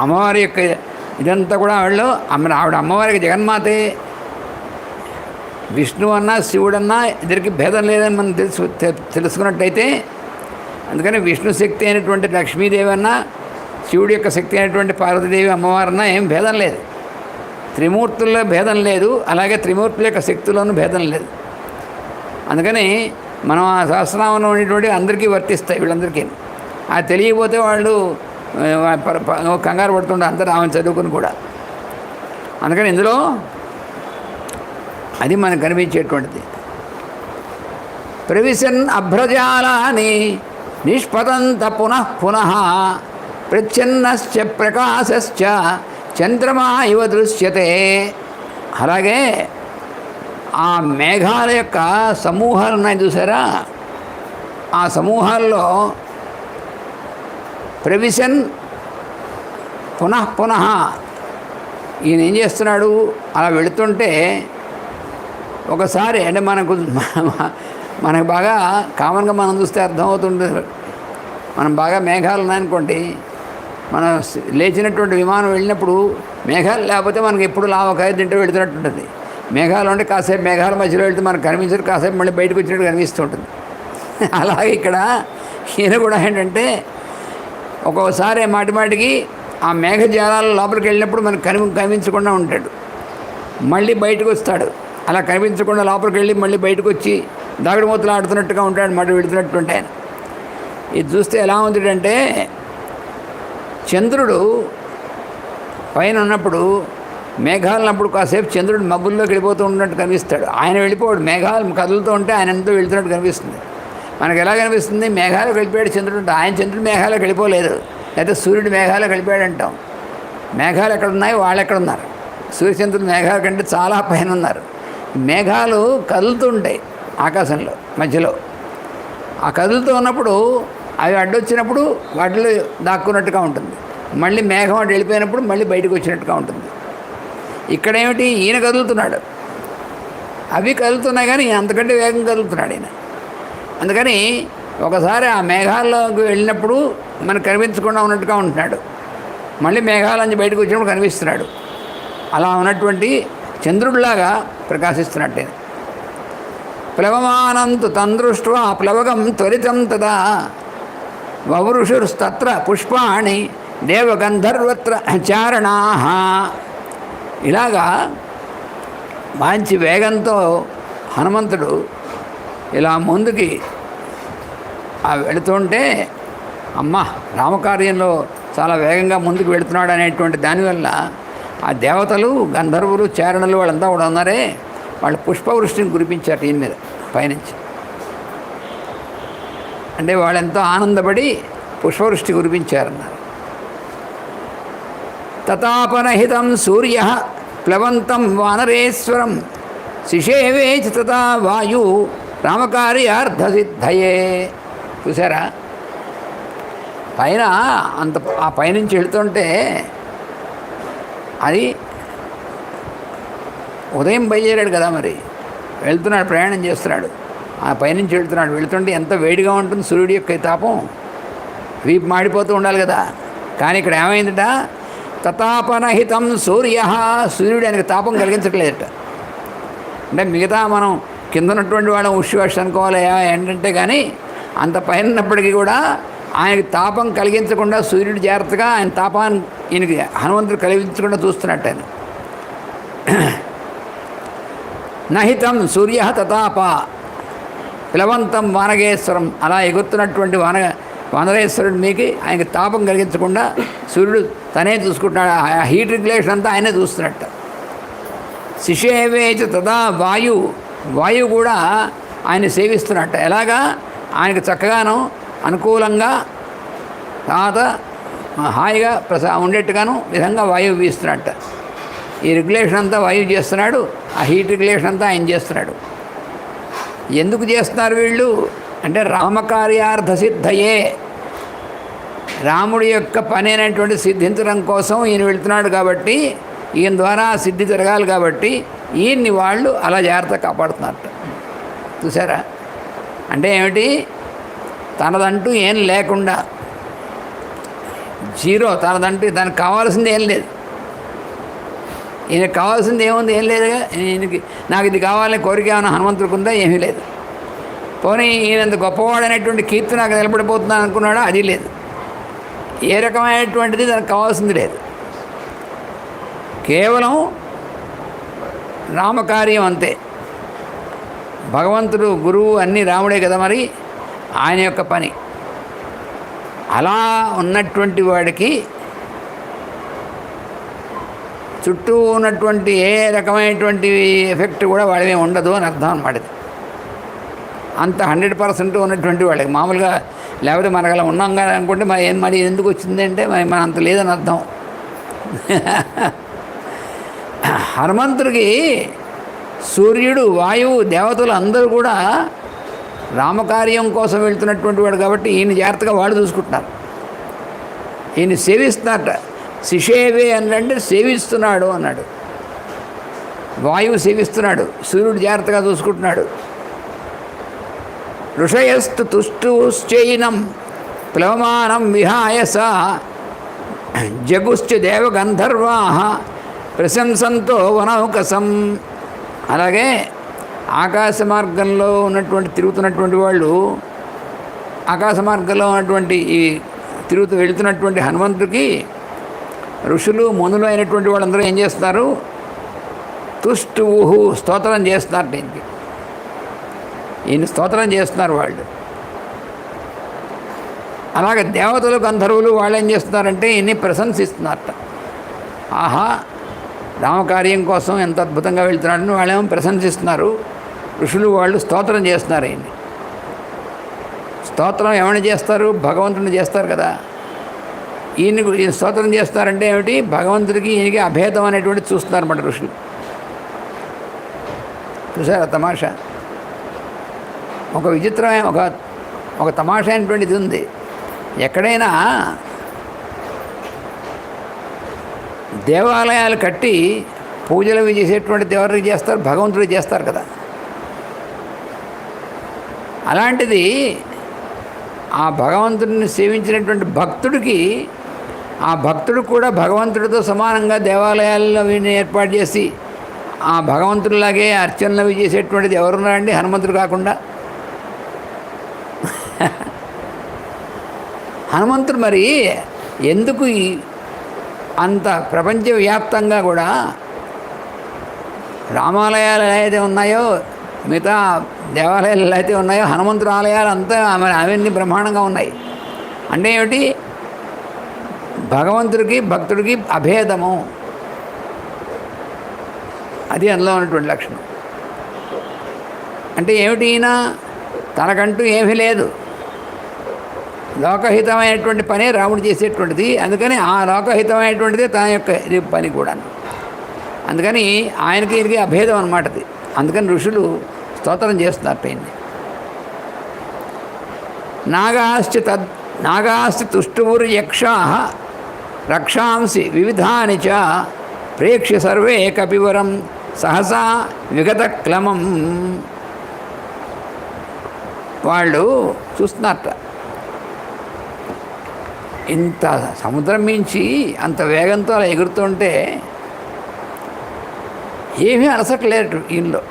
అమ్మవారి యొక్క ఇదంతా కూడా ఆవిడలో ఆవిడ అమ్మవారికి జగన్మాతే. విష్ణువు అన్నా శివుడన్నా ఇద్దరికి భేదం లేదని మనం తెలుసుకున్నట్టయితే, అందుకని విష్ణు శక్తి అయినటువంటి లక్ష్మీదేవి అన్నా శివుడి యొక్క శక్తి అయినటువంటి పార్వతీదేవి అమ్మవారన్నా ఏం భేదం లేదు. త్రిమూర్తుల్లో భేదం లేదు, అలాగే త్రిమూర్తుల యొక్క శక్తుల్లోనూ భేదం లేదు. అందుకని మనం ఆ సహస్రనామంలో ఉన్నటువంటి అందరికీ వర్తిస్తాయి వీళ్ళందరికీ. అది తెలియకపోతే వాళ్ళు కంగారు పడుతుండే అందరూ ఆమెను చదువుకుని కూడా. అందుకని ఇందులో అది మనకు కనిపించేటువంటిది. ప్రవిశన్ అభ్రజాలాని నిష్పతంత పునః పునః ప్రచ్ఛన్నశ్చ ప్రకాశశ్చ చంద్రమా ఇవ దృశ్యతే. అలాగే ఆ మేఘాల యొక్క సమూహాలు ఉన్నాయి చూసారా, ఆ సమూహాల్లో ప్రవిశన్ పునః పునః ఈయన ఏం చేస్తున్నాడు? అలా వెళుతుంటే ఒకసారి అంటే మనకు బాగా కామన్గా మనం చూస్తే అర్థమవుతుంటుంది. మనం బాగా మేఘాలు ఉన్నాయనుకోండి, మనం లేచినటువంటి విమానం వెళ్ళినప్పుడు మేఘాలు లేకపోతే మనకి ఎప్పుడు లావకాయ తింటూ వెళుతున్నట్టు ఉంటుంది. మేఘాలు ఉంటే కాసేపు మేఘాల మధ్యలో వెళ్తే మనకు కనిపించదు, కాసేపు మళ్ళీ బయటకు వచ్చినట్టు కనిపిస్తూ ఉంటుంది. అలాగే ఇక్కడ ఈయన కూడా ఏంటంటే ఒక్కోసారి మాటిమాటికి ఆ మేఘజాలాల లోపలికి వెళ్ళినప్పుడు మనకు కనిపించకుండా ఉంటాడు, మళ్ళీ బయటకు వస్తాడు. అలా కనిపించకుండా లోపలికి వెళ్ళి మళ్ళీ బయటకు వచ్చి దాగుడు మూతలు ఆడుతున్నట్టుగా ఉంటాడు, మళ్ళీ వెళుతున్నట్టు ఆయన. ఇది చూస్తే ఎలా ఉందంటే చంద్రుడు పైన ఉన్నప్పుడు మేఘాలన్నప్పుడు కాసేపు చంద్రుడు మబ్బుల్లోకి వెళ్ళిపోతూ ఉన్నట్టు కనిపిస్తాడు. ఆయన వెళ్ళిపోడు, మేఘాలు కదులుతూ ఉంటే ఆయన ఎంతో వెళుతున్నట్టు కనిపిస్తుంది. మనకు ఎలా కనిపిస్తుంది? మేఘాలకు వెళ్ళిపోయాడు చంద్రుడు. ఆయన చంద్రుడు మేఘాలకు వెళ్ళిపోలేదు, అయితే సూర్యుడు మేఘాలకు వెళ్ళిపోయాడు అంటాం. మేఘాలు ఎక్కడున్నాయి, వాళ్ళు ఎక్కడున్నారు? సూర్యచంద్రుడు మేఘాల కంటే చాలా పైన ఉన్నారు. మేఘాలు కదులుతూ ఉంటాయి ఆకాశంలో మధ్యలో. ఆ కదులుతూ ఉన్నప్పుడు అవి అడ్డొచ్చినప్పుడు వాటిలో దాక్కున్నట్టుగా ఉంటుంది, మళ్ళీ మేఘం అటు వెళ్ళిపోయినప్పుడు మళ్ళీ బయటకు వచ్చినట్టుగా ఉంటుంది. ఇక్కడేమిటి? ఈయన కదులుతున్నాడు, అవి కదులుతున్నాయి కానీ అంతకంటే వేగం కదులుతున్నాడు ఈయన. అందుకని ఒకసారి ఆ మేఘాల్లోకి వెళ్ళినప్పుడు మనకు కనిపించకుండా ఉన్నట్టుగా ఉంటున్నాడు, మళ్ళీ మేఘాలని బయటకు వచ్చినప్పుడు కనిపిస్తున్నాడు. అలా ఉన్నటువంటి చంద్రుడిలాగా ప్రకాశిస్తున్నట్టే. ప్లవమానంతు తందృష్ట్వా ప్లవగం త్వరితం తదా వవృషుస్తత్ర పుష్పాణి దేవగంధర్వత్ర చారణా. ఇలాగా మంచి వేగంతో హనుమంతుడు ఇలా ముందుకి వెళుతుంటే అమ్మ రామకార్యంలో చాలా వేగంగా ముందుకు వెళుతున్నాడు అనేటువంటి దానివల్ల ఆ దేవతలు గంధర్వులు చారణలు వాళ్ళంతా కూడా ఉన్నారే, వాళ్ళు పుష్పవృష్టిని కురిపించారు ఈయన మీద పైనుంచి. అంటే వాళ్ళెంతో ఆనందపడి పుష్పవృష్టి కురిపించారన్నారు. తతాపనహితం సూర్య ప్లవంతం వానరేశ్వరం శిషేవేచ తథా వాయు రామకార్యార్థసిద్ధయే. చూసారా, పైన అంత ఆ పైనుంచి వెళుతుంటే అది ఉదయం బయలుదేరాడు కదా, మరి వెళ్తున్నాడు, ప్రయాణం చేస్తున్నాడు, ఆ పైనుంచి వెళ్తుంటే ఎంత వేడిగా ఉంటుంది సూర్యుడి యొక్క తాపం, వీపు మాడిపోతూ ఉండాలి కదా. కానీ ఇక్కడ ఏమైందట, తతాపనహితం సూర్య, సూర్యుడు ఆయనకు తాపం కలిగించట్లేదట. అంటే మిగతా మనం కింద ఉన్నటువంటి వాళ్ళం ఉష్వాష అనుకోవాలి ఏంటంటే, కానీ అంత పైన ఉన్నప్పటికీ కూడా ఆయనకి తాపం కలిగించకుండా సూర్యుడు జాగ్రత్తగా ఆయన తాపాన్ని ఈయనకి హనుమంతుడు కలిగించకుండా చూస్తున్నట్టు ఆయన. నహితం సూర్య తతాప ప్లవంతం వానగేశ్వరం, అలా ఎగురుతున్నటువంటి వానరేశ్వరుడు మీకు ఆయనకి తాపం కలిగించకుండా సూర్యుడు తనే చూసుకుంటున్నాడు, ఆ హీట్ రెగ్యులేషన్ అంతా ఆయనే చూస్తున్నట్టు. శిషేవేచ తదా వాయువు కూడా ఆయన సేవిస్తున్నట్ట. ఎలాగా ఆయనకు చక్కగాను అనుకూలంగా తాత హాయిగా ఉండేట్టుగాను విధంగా వాయువు వీస్తున్నట్ట. ఈ రెగ్యులేషన్ అంతా వాయువు చేస్తున్నాడు, ఆ హీట్ రెగ్యులేషన్ అంతా ఆయన చేస్తున్నాడు. ఎందుకు చేస్తున్నారు వీళ్ళు అంటే రామకార్యార్థ సిద్ధయే, రాముడి యొక్క పని అనేటువంటి సిద్ధించడం కోసం ఈయన వెళ్తున్నాడు కాబట్టి, ఈయన ద్వారా సిద్ధి జరగాలి కాబట్టి ఈయన్ని వాళ్ళు అలా జాగ్రత్త కాపాడుతున్నారట. చూసారా, అంటే ఏమిటి, తనదంటూ ఏం లేకుండా జీరో, తనదంటూ దానికి కావాల్సింది ఏం లేదు, ఈయనకి కావాల్సింది ఏముంది, ఏం లేదుగా. ఈయనకి నాకు ఇది కావాలని కోరిక ఏమైనా హనుమంతుడికి ఉందా, ఏమీ లేదు. పోనీ ఈయనంత గొప్పవాడు అనేటువంటి కీర్తి నాకు నిలబడిపోతున్నాను అనుకున్నాడో, అది లేదు. ఏ రకమైనటువంటిది దానికి కావాల్సింది లేదు. కేవలం రామకార్యం అంతే. భగవంతుడు గురువు అన్నీ రాముడే కదా, మరి ఆయన యొక్క పని. అలా ఉన్నటువంటి వాడికి చుట్టూ ఉన్నటువంటి ఏ రకమైనటువంటి ఎఫెక్ట్ కూడా వాడిమే ఉండదు అని అర్థం అన్నమాట. అంత 100% ఉన్నటువంటి వాళ్ళకి మామూలుగా, లేకపోతే మనకు అలా ఉన్నాం కానీ అనుకుంటే మరి ఎందుకు వచ్చింది అంటే మన అంత లేదని అర్థం. హనుమంతుడికి సూర్యుడు, వాయువు, దేవతలు అందరూ కూడా రామకార్యం కోసం వెళ్తున్నటువంటి వాడు కాబట్టి ఈయన జాగ్రత్తగా వాళ్ళు చూసుకుంటున్నారు, ఈయన సేవిస్తున్నారట. శిషేవే అంటే సేవిస్తున్నాడు అన్నాడు. వాయువు సేవిస్తున్నాడు, సూర్యుడు జాగ్రత్తగా చూసుకుంటున్నాడు. ఋషయస్తు తుష్టుశ్చైనం ప్లవమానం విహాయస జగుశ్చ దేవగంధర్వా ప్రశంసంతో వనౌకసం. అలాగే ఆకాశ మార్గంలో తిరుగుతున్నటువంటి వాళ్ళు, ఆకాశ మార్గంలో ఉన్నటువంటి ఈ వెళుతున్నటువంటి హనుమంతుడికి ఋషులు మునులు అయినటువంటి వాళ్ళందరూ ఏం చేస్తున్నారు, తుష్టువుహు స్తోత్రం చేస్తున్నారు. దీనికి ఈయన స్తోత్రం చేస్తున్నారు వాళ్ళు. అలాగే దేవతలు, గంధర్వులు వాళ్ళు ఏం చేస్తున్నారంటే ఈయన్ని ప్రశంసిస్తున్నారట. ఆహా, రామకార్యం కోసం ఎంత అద్భుతంగా వెళ్తున్నాడని వాళ్ళేమో ప్రశంసిస్తున్నారు. ఋషులు వాళ్ళు స్తోత్రం చేస్తున్నారు. ఈయన్ని స్తోత్రం ఏమైనా చేస్తారు, భగవంతుడిని చేస్తారు కదా. ఈయన స్తోత్రం చేస్తారంటే ఏమిటి, భగవంతుడికి ఈయనకి అభేదం అనేటువంటి చూస్తున్నారు అన్నమాట ఋషులు. చూసారా తమాషా. ఒక విచిత్రమైన ఒక తమాషా అయినటువంటిది ఉంది. ఎక్కడైనా దేవాలయాలు కట్టి పూజలు చేసేటువంటి ఎవరికి చేస్తారు, భగవంతుడికి చేస్తారు కదా. అలాంటిది ఆ భగవంతుడిని సేవించినటువంటి భక్తుడికి, ఆ భక్తుడు కూడా భగవంతుడితో సమానంగా దేవాలయాల్లో వీటిని ఏర్పాటు చేసి ఆ భగవంతుడిలాగే అర్చనలు అవి చేసేటువంటిది ఎవరున్నారండి హనుమంతుడు కాకుండా? హనుమంతుడు మరి ఎందుకు అంత ప్రపంచవ్యాప్తంగా కూడా రామాలయాలు అయితే ఉన్నాయో, మిగతా దేవాలయాలు అయితే ఉన్నాయో, హనుమంతుడు ఆలయాలు అంతా అవన్నీ బ్రహ్మాండంగా ఉన్నాయి. అంటే ఏమిటి, భగవంతుడికి భక్తుడికి అభేదము, అది అందులో ఉన్నటువంటి లక్షణం. అంటే ఏమిటి, ఈయన తనకంటూ ఏమీ లేదు, లోకహితమైనటువంటి పనే రాముడు చేసేటువంటిది. అందుకని ఆ లోకహితమైనటువంటిదే తన యొక్క ఇది పని కూడా. అందుకని ఆయనకి ఈయనకి అభేదం అన్నమాట అది. అందుకని ఋషులు స్తోత్రం చేస్తున్నారు ఆయన్ని. నాగాశ్చ తుష్టువురు యక్షా రక్షాంసి వివిధాని చ ప్రేక్ష్య సర్వే కపివరం సహసా విగత క్లమం. వాళ్ళు చూస్తున్నారట, ఇంత సముద్రం మించి అంత వేగంతో అలా ఎగురుతుంటే ఏమీ అలసట్లేదు ఈయనలో.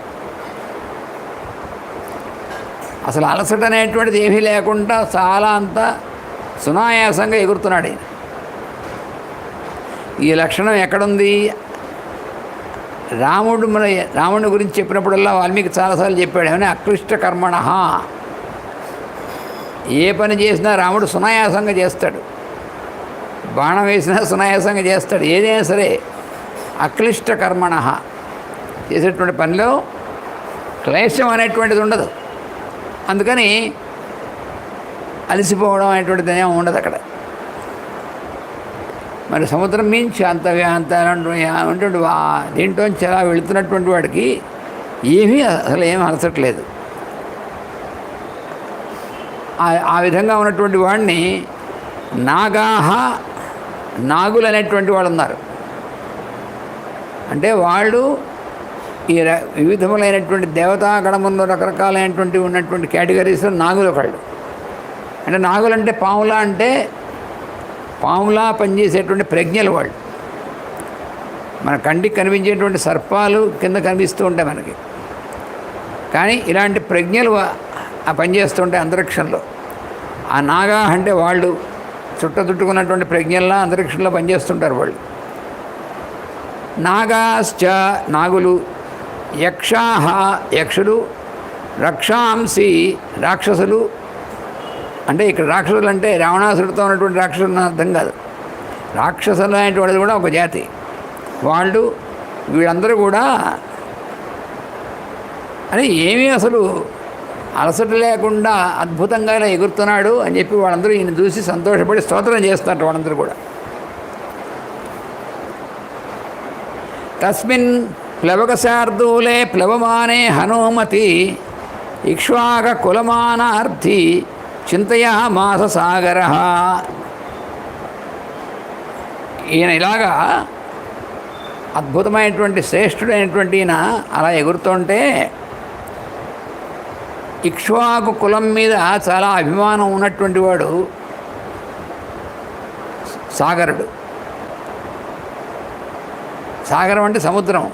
అసలు అలసట అనేటువంటిది ఏమీ లేకుండా చాలా అంత సునాయాసంగా ఎగురుతున్నాడు ఈయన. ఈ లక్షణం ఎక్కడుంది? రాముడి గురించి చెప్పినప్పుడల్లా వాల్మీకి చాలాసార్లు చెప్పాడు, ఏమని అక్లిష్ట కర్మణ. ఏ పని చేసినా రాముడు సునాయాసంగా చేస్తాడు, బాణం వేసినా సునాయాసంగా చేస్తాడు. ఏదైనా సరే అక్లిష్ట కర్మణ, చేసేటువంటి పనిలో క్లేశం అనేటువంటిది ఉండదు. అందుకని అలసిపోవడం అనేటువంటిది ఏమి ఉండదు అక్కడ. మరి సముద్రం మించి అంత ఉంటుంది దీంట్లోంచి అలా వెళుతున్నటువంటి వాడికి ఏమీ అసలు ఏమీ అలసట్లేదు. ఆ విధంగా ఉన్నటువంటి వాడిని నాగులు అనేటువంటి వాళ్ళు ఉన్నారు. అంటే వాళ్ళు ఈ వివిధములైనటువంటి దేవతాగణముల్లో రకరకాలైనటువంటి ఉన్నటువంటి కేటగిరీస్లో నాగులు ఒకళ్ళు. అంటే నాగులు అంటే పాములా పనిచేసేటువంటి ప్రజ్ఞలు వాళ్ళు. మన కంటికి కనిపించేటువంటి సర్పాలు కింద కనిపిస్తూ ఉంటాయి మనకి, కానీ ఇలాంటి ప్రజ్ఞలు ఆ పనిచేస్తుంటాయి అంతరిక్షంలో. ఆ నాగా అంటే వాళ్ళు చుట్టుకున్నటువంటి ప్రజ్ఞల్లా అంతరిక్షంలో పనిచేస్తుంటారు వాళ్ళు. నాగాశ్చ నాగులు, యక్షాహ యక్షులు, రక్షాంసి రాక్షసులు. అంటే ఇక్కడ రాక్షసులు అంటే రావణాసుడితో ఉన్నటువంటి రాక్షసులు అర్థం కాదు. రాక్షసులు అనేటువంటిది కూడా ఒక జాతి వాళ్ళు. వీళ్ళందరూ కూడా అని ఏమీ అసలు అలసట లేకుండా అద్భుతంగా ఇలా ఎగురుతున్నాడు అని చెప్పి వాళ్ళందరూ ఈయన చూసి సంతోషపడి స్తోత్రం చేస్తారు వాళ్ళందరూ కూడా. తస్మిన్ ప్లవకశార్దూలే ప్లవమానే హనుమతి ఇక్ష్వాక కులమానార్థి చింతయామాస సాగర. ఈయన ఇలాగా అద్భుతమైనటువంటి శ్రేష్ఠుడైనటువంటి ఈయన అలా ఎగురుతుంటే ఇక్ష్వాకు కులం మీద చాలా అభిమానం ఉన్నటువంటి వాడు సాగరుడు. సాగరం అంటే సముద్రం.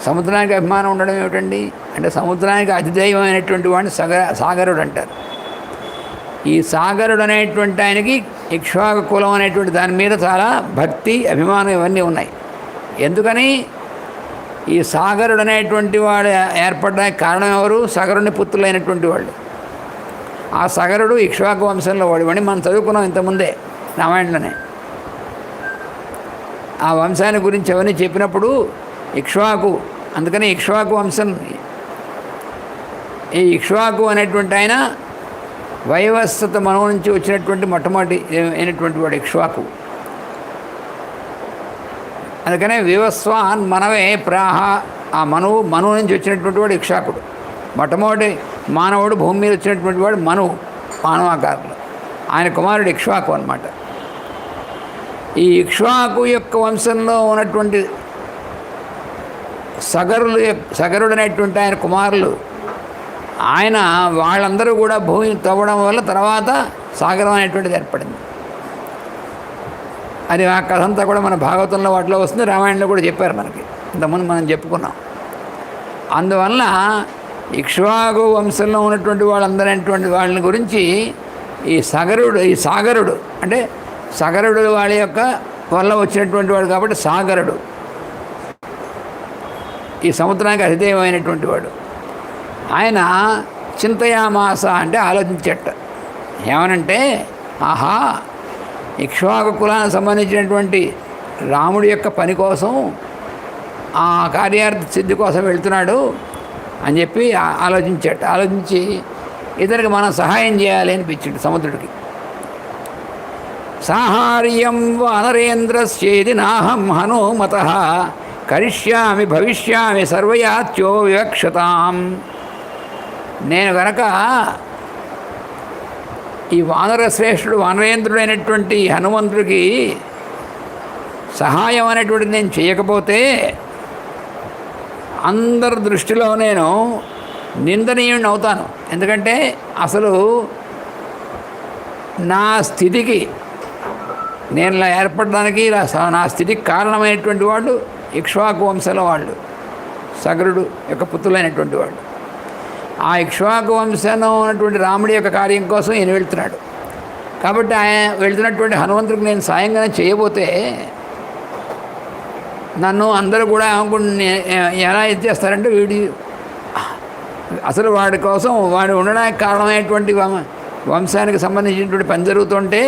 సముద్రానికి అభిమానం ఉండడం ఏమిటండి అంటే సముద్రానికి అధిదైవమైనటువంటి వాడిని సాగరుడు అంటారు. ఈ సాగరుడు అనేటువంటి ఆయనకి ఇక్ష్వాకు కులం అనేటువంటి దాని మీద చాలా భక్తి అభిమానం ఇవన్నీ ఉన్నాయి. ఎందుకని ఈ సాగరుడు అనేటువంటి వాడు ఏర్పడడానికి కారణం ఎవరు? సగరుని పుత్రులైనటువంటి వాళ్ళు. ఆ సగరుడు ఇక్ష్వాకు వంశంలో వాడివని మనం చదువుకున్నాం ఇంతకుముందే రామాయణంలోనే. ఆ వంశాన్ని గురించి అవన్నీ చెప్పినప్పుడు ఇక్ష్వాకు, అందుకని ఇక్ష్వాకు వంశం. ఈ ఇక్ష్వాకు అనేటువంటి ఆయన వైవస్వత మనవు నుంచి వచ్చినటువంటి మొట్టమొదటి అయినటువంటి వాడు ఇక్ష్వాకు. అందుకనే వివస్వాన్ మనవే ప్రాహ. ఆ మనువు నుంచి వచ్చినటువంటి వాడు ఇక్ష్వాకుడు. మొట్టమొదటి మానవుడు భూమి మీద వచ్చినటువంటి వాడు మానవాకారంలో. ఆయన కుమారుడు ఇక్ష్వాకు అన్నమాట. ఈ ఇక్ష్వాకు యొక్క వంశంలో ఉన్నటువంటి సగరుడు అనేటువంటి ఆయన కుమారులు, వాళ్ళందరూ కూడా భూమిని తవ్వడం వల్ల తర్వాత సాగరం అనేటువంటిది ఏర్పడింది. అది ఆ కథ అంతా కూడా మన భాగవతంలో వాటిలో వస్తుంది, రామాయణంలో కూడా చెప్పారు మనకి, ఇంతకుముందు మనం చెప్పుకున్నాం. అందువల్ల ఇక్ష్వాకు వంశంలో ఉన్నటువంటి వాళ్ళందరైనటువంటి వాళ్ళని గురించి ఈ సాగరుడు అంటే సగరుడు వాళ్ళ యొక్క వల్ల వచ్చినటువంటి వాడు కాబట్టి సాగరుడు. ఈ సముద్రానికి అధిదేవమైనటువంటి వాడు. ఆయన చింతయామాస అంటే ఆలోచించట. ఏమనంటే ఆహా, ఇక్ష్వాకు కులానికి సంబంధించినటువంటి రాముడి యొక్క పని కోసం, ఆ కార్యార్థ సిద్ధి కోసం వెళ్తున్నాడు అని చెప్పి ఆలోచించి ఇతనికి మనం సహాయం చేయాలి అనిపించింది సముద్రుడికి. సాహార్యం వానరేంద్రస్యేది నాహం హనుమత కరిష్యామి భవిష్యామి సర్వయాత్యో వివక్షతాం. నేను గనక ఈ వానర శ్రేష్ఠుడు వానరేంద్రుడైనటువంటి హనుమంతుడికి సహాయం అనేటువంటిది నేను చేయకపోతే అందరి దృష్టిలో నేను నిందనీయుడిని అవుతాను. ఎందుకంటే అసలు నా స్థితికి నేను ఇలా ఏర్పడడానికి నా స్థితికి కారణమైనటువంటి వాళ్ళు ఇక్ష్వాకు వంశంలో వాళ్ళు, సగరుడు యొక్క పుత్రులైనటువంటి వాళ్ళు. ఆ ఇక్ష్వాకు వంశంలో ఉన్నటువంటి రాముడి యొక్క కార్యం కోసం ఈయన వెళ్తున్నాడు. కాబట్టి ఆయన వెళ్తున్నటువంటి హనుమంతుడికి నేను సాయంగా చేయబోతే నన్ను అందరూ కూడా ఎలా ఇచ్చేస్తారంటే వీడి అసలు వాడి కోసం వాడు ఉండడానికి కారణమైనటువంటి వంశానికి సంబంధించినటువంటి పని జరుగుతుంటే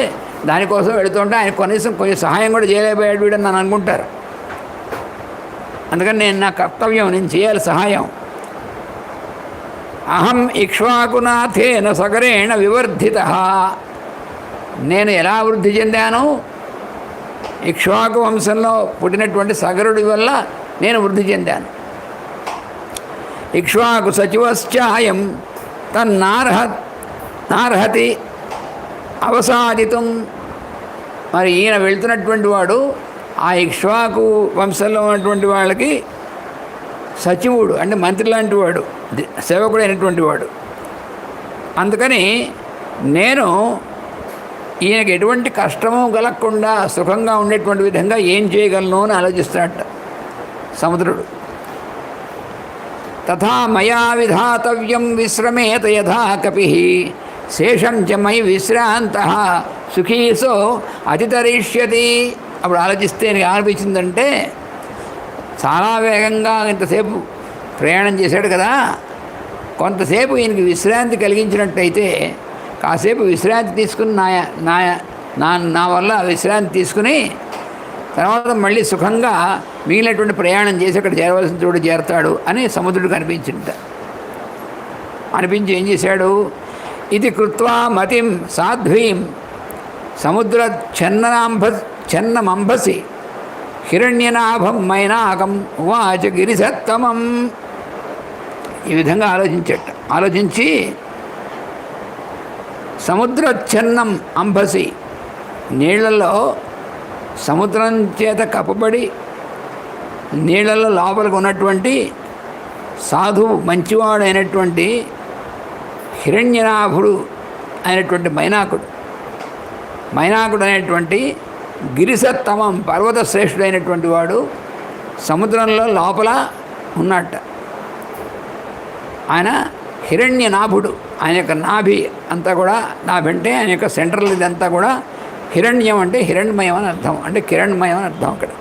దానికోసం వెళుతుంటే ఆయన కనీసం కొంచెం సహాయం కూడా చేయలేకపోయాడు వీడని నన్ను అనుకుంటారు. అందుకని నేను నా కర్తవ్యం, నేను చేయాలి సహాయం. అహం ఇక్ష్వాకునాథేన సగరేణ వివర్ధిత. నేను ఎలా వృద్ధి చెందాను? ఇక్ష్వాకు వంశంలో పుట్టినటువంటి సగరుడి వల్ల నేను వృద్ధి చెందాను. ఇక్ష్వాకు సచివశ్చాయం నార్హతి అవసాదితం. మరి ఈయన వెళ్తున్నటువంటి వాడు ఆ ఇక్ష్వాకు వంశంలో ఉన్నటువంటి వాళ్ళకి సచివుడు, అంటే మంత్రి లాంటి వాడు, సేవకుడు అయినటువంటి వాడు. అందుకని నేను ఈయనకి ఎటువంటి కష్టము కలగకుండా సుఖంగా ఉండేటువంటి విధంగా ఏం చేయగలను అని ఆలోచిస్తాడట సముద్రుడు. తథా మయా విధాతవ్యం విశ్రమేత యథా కపి శేషం చ మయి విశ్రాంత సుఖీసో అతితరిష్యతి. అప్పుడు ఆలోచిస్తే నీకు అనిపించిందంటే చాలా వేగంగా ఇంతసేపు ప్రయాణం చేశాడు కదా, కొంతసేపు ఈయనకి విశ్రాంతి కలిగించినట్టయితే కాసేపు విశ్రాంతి తీసుకుని నా వల్ల విశ్రాంతి తీసుకుని తర్వాత మళ్ళీ సుఖంగా మిగిలినటువంటి ప్రయాణం చేసి అక్కడ చేరవలసిన చోటు చేరతాడు అని సముద్రుడికి అనిపించి ఏం చేశాడు? ఇది కృత్వా మతిం సాధ్వీం సముద్ర ఛన్నమంభసి హిరణ్యనాభం మైనాకం ఉవాచ గిరిసత్తమం. ఈ విధంగా ఆలోచించి సముద్రఛన్నం అంబసి, నీళ్లలో సముద్రం చేత కప్పబడి నీళ్లలో లోపలికి ఉన్నటువంటి సాధువు మంచివాడు అయినటువంటి హిరణ్యనాభుడు అయినటువంటి మైనాకుడు అనేటువంటి గిరిసత్తమం పర్వత శ్రేష్ఠుడైనటువంటి వాడు సముద్రంలో లోపల ఉన్నట్ట. ఆయన హిరణ్యనాభుడు. ఆయన యొక్క నాభి అంతా కూడా, నాభి అంటే ఆయన యొక్క సెంట్రల్ ఇదంతా కూడా హిరణ్యం అంటే హిరణ్మయం అని అర్థం, అంటే కిరణ్మయం అని అర్థం. అక్కడ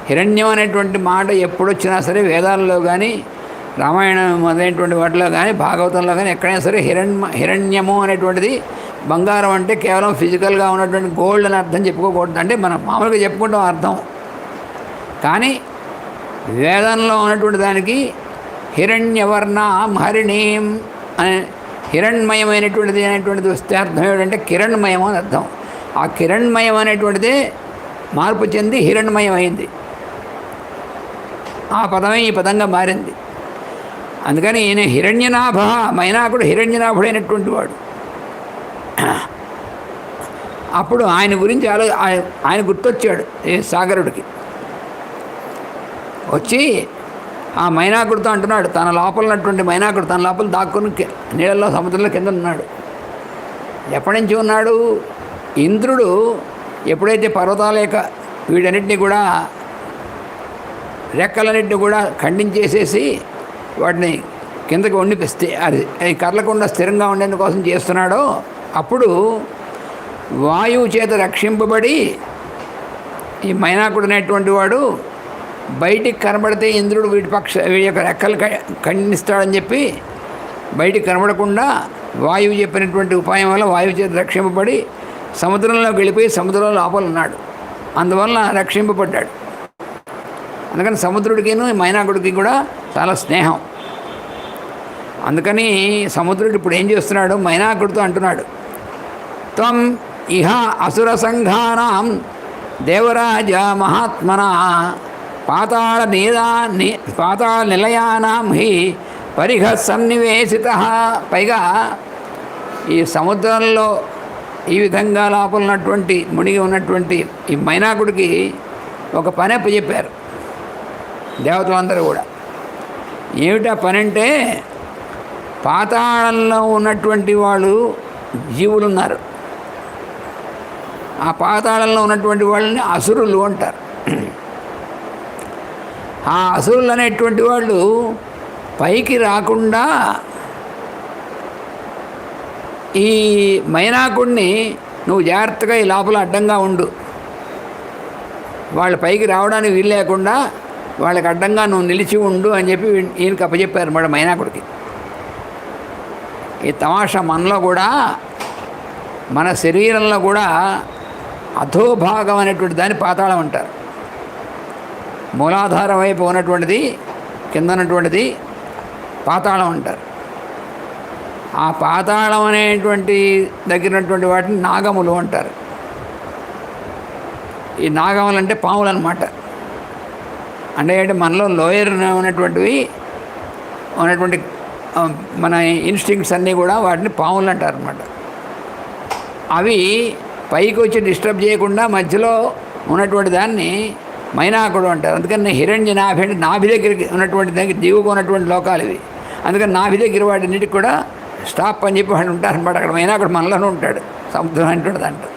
హిరణ్యం అనేటువంటి మాట ఎప్పుడొచ్చినా సరే వేదాల్లో కానీ రామాయణం మొదలైనటువంటి వాటిలో కానీ భాగవతంలో కానీ ఎక్కడైనా సరే హిరణ్యము అనేటువంటిది బంగారం అంటే కేవలం ఫిజికల్గా ఉన్నటువంటి గోల్డ్ అని అర్థం చెప్పుకోకూడదు. అంటే మనం మామూలుగా చెప్పుకుంటాం అర్థం, కానీ వేదంలో ఉన్నటువంటి దానికి హిరణ్యవర్ణాం హరిణీం అనే హిరణ్మయమైనటువంటిది అనేటువంటిది వస్తే అర్థం ఏమిటంటే కిరణ్మయం అని అర్థం. ఆ కిరణ్మయం అనేటువంటిదే మార్పు చెంది హిరణ్మయం అయింది. ఆ పదమే ఈ పదంగా మారింది. అందుకని ఈయన హిరణ్యనాభ, మైనాకుడు హిరణ్యనాభుడైనటువంటి వాడు. అప్పుడు ఆయన గురించి ఆయన గుర్తొచ్చాడు ఈ సాగరుడికి. వచ్చి ఆ మైనాకుడితో అంటున్నాడు, తన లోపల ఉన్నటువంటి మైనాకుడు తన లోపల దాక్కుని నీళ్ళల్లో సముద్రంలో కింద ఉన్నాడు. ఎప్పటి నుంచి ఉన్నాడు? ఇంద్రుడు ఎప్పుడైతే పర్వతాల యొక్క వీటన్నిటినీ కూడా రెక్కలన్నింటినీ కూడా ఖండించేసేసి వాటిని కిందకి వండిపిస్తే అది కర్లకుండా స్థిరంగా ఉండేందుకోసం చేస్తున్నాడో అప్పుడు వాయువు చేత రక్షింపబడి ఈ మైనాకుడు అనేటువంటి వాడు బయటికి కనబడితే ఇంద్రుడు వీడి యొక్క రెక్కలు ఖండిస్తాడని చెప్పి బయటికి కనబడకుండా వాయువు చెప్పినటువంటి ఉపాయం వల్ల వాయువు చేత రక్షింపబడి సముద్రంలోకి వెళ్ళిపోయి సముద్రంలో లోపల ఉన్నాడు. అందువల్ల రక్షింపబడ్డాడు. అందుకని సముద్రుడికిను మైనాకుడికి కూడా చాలా స్నేహం. అందుకని సముద్రుడు ఇప్పుడు ఏం చేస్తున్నాడు? మైనాకుడితో అంటున్నాడు, త్వం ఇహ అసుర సంఘానాం దేవరాజ మహాత్మనా పాతాళ నిలయానాం హి పరిఘ సన్నివేశిత. పైగా ఈ సముద్రంలో ఈ విధంగా లోపల ఉన్నటువంటి మునిగి ఉన్నటువంటి ఈ మైనాకుడికి ఒక పని అప్పచెప్పారు దేవతలందరూ కూడా. ఏమిటా పని అంటే, పాతాళంలో ఉన్నటువంటి వాళ్ళు జీవులు ఉన్నారు. ఆ పాతాళంలో ఉన్నటువంటి వాళ్ళని అసురులు అంటారు. ఆ అసురులు అనేటువంటి వాళ్ళు పైకి రాకుండా ఈ మైనాకుడిని నువ్వు జాగ్రత్తగా ఈ లోపల అడ్డంగా ఉండు, వాళ్ళ పైకి రావడానికి వీలు లేకుండా వాళ్ళకి అడ్డంగా నువ్వు నిలిచి ఉండు అని చెప్పి ఈయనకి అప్పచెప్పారు మన మైనాకుడికి. ఈ తమాషా మనలో కూడా, మన శరీరంలో కూడా అధోభాగం అనేటువంటి దాన్ని పాతాళం అంటారు. మూలాధారం వైపు ఉన్నటువంటిది, కింద ఉన్నటువంటిది పాతాళం అంటారు. ఆ పాతాళం అనేటువంటి దగ్గర ఉన్నటువంటి వాటిని నాగములు అంటారు. ఈ నాగములు అంటే పాములు అన్నమాట. అంటే మనలో లోయర్ ఉన్నటువంటి మన ఇన్స్టింక్ట్స్ అన్నీ కూడా వాటిని పాములు అంటారు అన్నమాట. అవి పైకి వచ్చి డిస్టర్బ్ చేయకుండా మధ్యలో ఉన్నటువంటి దాన్ని మైనాకుడు అంటారు. అందుకని హిరణ్య నాభి అంటే నాభి దగ్గరికి ఉన్నటువంటి దగ్గర దిగుకు ఉన్నటువంటి లోకాలు ఇవి. అందుకని నాభి దగ్గర వాటిన్నిటికి కూడా స్టాప్ అని చెప్పి వాళ్ళు ఉంటారనమాట. అక్కడ మైనాకుడు మనలోనే ఉంటాడు, సముద్రం అనేటువంటిది అంటారు.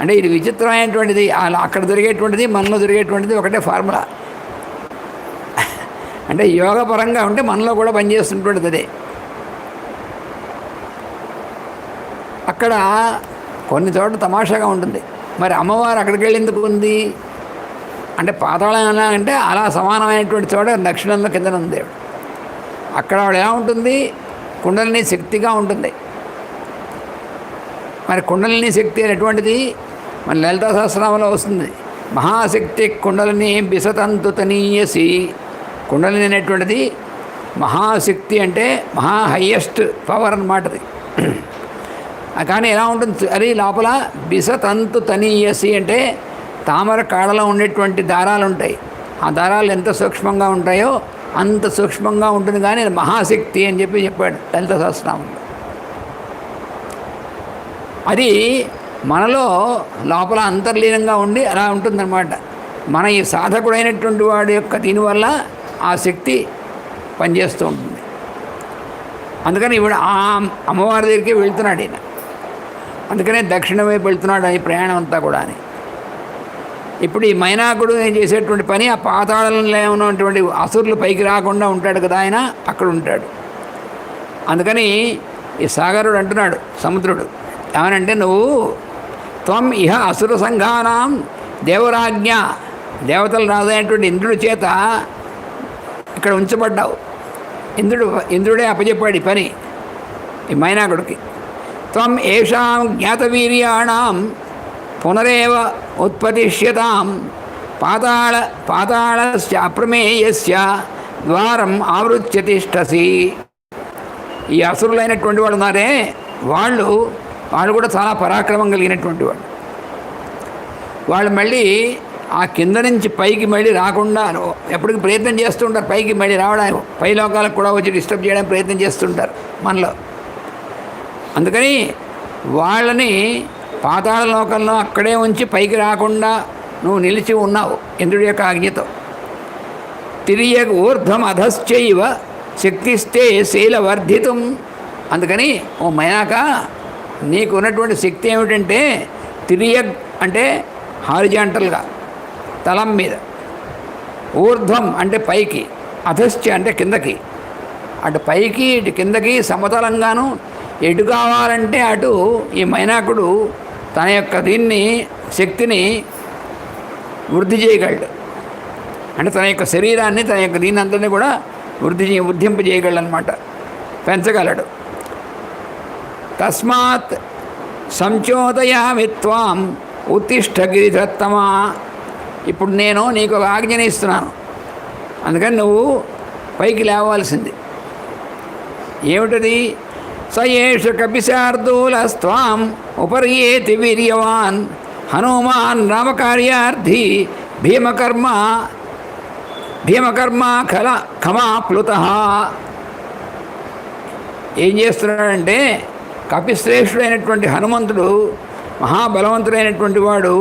అంటే ఇది విచిత్రమైనటువంటిది. అలా అక్కడ దొరికేటువంటిది మనలో దొరికేటువంటిది ఒకటే ఫార్ములా. అంటే యోగపరంగా ఉంటే మనలో కూడా పనిచేస్తుంటుంటుంది అదే. అక్కడ కొన్ని చోట్ల తమాషాగా ఉంటుంది. మరి అమ్మవారు అక్కడికి వెళ్ళేందుకు ఉంది అంటే, పాతాళం అంటే అలా సమానమైనటువంటి చోట దక్షిణంలో కిందన ఉంది దేవుడు. అక్కడ ఆవిడ ఎలా ఉంటుంది, కుండలిని శక్తిగా ఉంటుంది. మరి కుండలిని శక్తి అనేటువంటిది మన లలితా సహస్రనామంలో వస్తుంది. మహాశక్తి కుండలిని బిసతంతు తనీయసి. కుండలిని అనేటువంటిది మహాశక్తి అంటే మహా హయ్యెస్ట్ పవర్ అన్నమాటది. కానీ ఎలా ఉంటుంది అది లోపల బిసతంతు తనీయసి అంటే తామర కాడలో ఉండేటువంటి దారాలు ఉంటాయి. ఆ దారాలు ఎంత సూక్ష్మంగా ఉంటాయో అంత సూక్ష్మంగా ఉంటుంది. కానీ మహాశక్తి అని చెప్పి చెప్పాడు లలిత సహస్రనామంలో. అది మనలో లోపల అంతర్లీనంగా ఉండి అలా ఉంటుందన్నమాట. మన ఈ సాధకుడైనటువంటి వాడి యొక్క దీనివల్ల ఆ శక్తి పనిచేస్తూ ఉంటుంది. అందుకని ఇప్పుడు ఆ అమ్మవారి దగ్గరికి వెళ్తున్నాడు ఈయన. అందుకనే దక్షిణ వైపు వెళ్తున్నాడు ఈ ప్రయాణం అంతా కూడా అని. ఇప్పుడు ఈ మైనాకుడు ఏం చేసేటువంటి పని, ఆ పాతాళంలో ఉన్నటువంటి అసురులు పైకి రాకుండా ఉంటాడు కదా ఆయన, అక్కడ ఉంటాడు. అందుకని ఈ సాగరుడు అంటున్నాడు, సముద్రుడు ఏమనంటే, నువ్వు త్వం ఇహ అసుర సంఘానాం దేవరాజ్ఞ, దేవతల రాజు అయినటువంటి ఇంద్రుడి చేత ఇక్కడ ఉంచబడ్డావు. ఇంద్రుడే అప్పచెప్పాడు ఈ పని ఈ మైనాకుడికి. త్వం ఏషాం జ్ఞాతవీర్యాణం పునరేవ ఉత్పతిష్యతాం పాతాళస్య అప్రమేయస్య ద్వారం ఆవృత్య తిష్టసి. ఈ అసురులైనటువంటి వాళ్ళు ఉన్నారే, వాళ్ళు కూడా చాలా పరాక్రమం కలిగినటువంటి వాళ్ళు. వాళ్ళు మళ్ళీ ఆ కింద నుంచి పైకి మళ్ళీ రాకుండా ఎప్పటికీ ప్రయత్నం చేస్తుంటారు. పైకి మళ్ళీ రావడానికి, పై లోకాలకు కూడా వచ్చి డిస్టర్బ్ చేయడానికి ప్రయత్నం చేస్తుంటారు మనలో. అందుకని వాళ్ళని పాతాళ లోకంలో అక్కడే ఉంచి పైకి రాకుండా నువ్వు నిలిచి ఉన్నావు ఇంద్రుడి యొక్క ఆజ్ఞతో. తిరియగ్ ఊర్ధ్వం అధశ్చైవ శక్తిస్తే శీలవర్ధితం. అందుకని ఓ మైనాక, నీకు ఉన్నటువంటి శక్తి ఏమిటంటే, తిరియగ్ అంటే హారిజాంటల్గా తలం మీద, ఊర్ధ్వం అంటే పైకి, అధశ్చ అంటే కిందకి. అటు పైకి ఇటు కిందకి సమతలంగాను ఎటు కావాలంటే అటు ఈ మైనాకుడు తన యొక్క దీన్ని శక్తిని వృద్ధి చేయగలడు. అంటే తన యొక్క శరీరాన్ని, తన యొక్క దీన్ని అంతని కూడా వృద్ధింపజేయగలడు అనమాట, పెంచగలడు. తస్మాత్ సంచోదయామి త్వాం ఉత్తిష్ట గిరిధత్తమా. ఇప్పుడు నేను నీకు ఒక ఆజ్ఞని ఇస్తున్నాను, అందుకని నువ్వు పైకి లేవాల్సింది. ఏమిటది? స ఏష కపిశార్దూలస్త్వాం ఉపర్యేతి వీర్యవాన్ హనుమాన్ రామకార్యార్థి భీమకర్మ ఖమాప్లుత. ఏం చేస్తున్నాడంటే, కపిశ్రేష్ఠుడైనటువంటి హనుమంతుడు, మహాబలవంతుడైనటువంటి వాడు,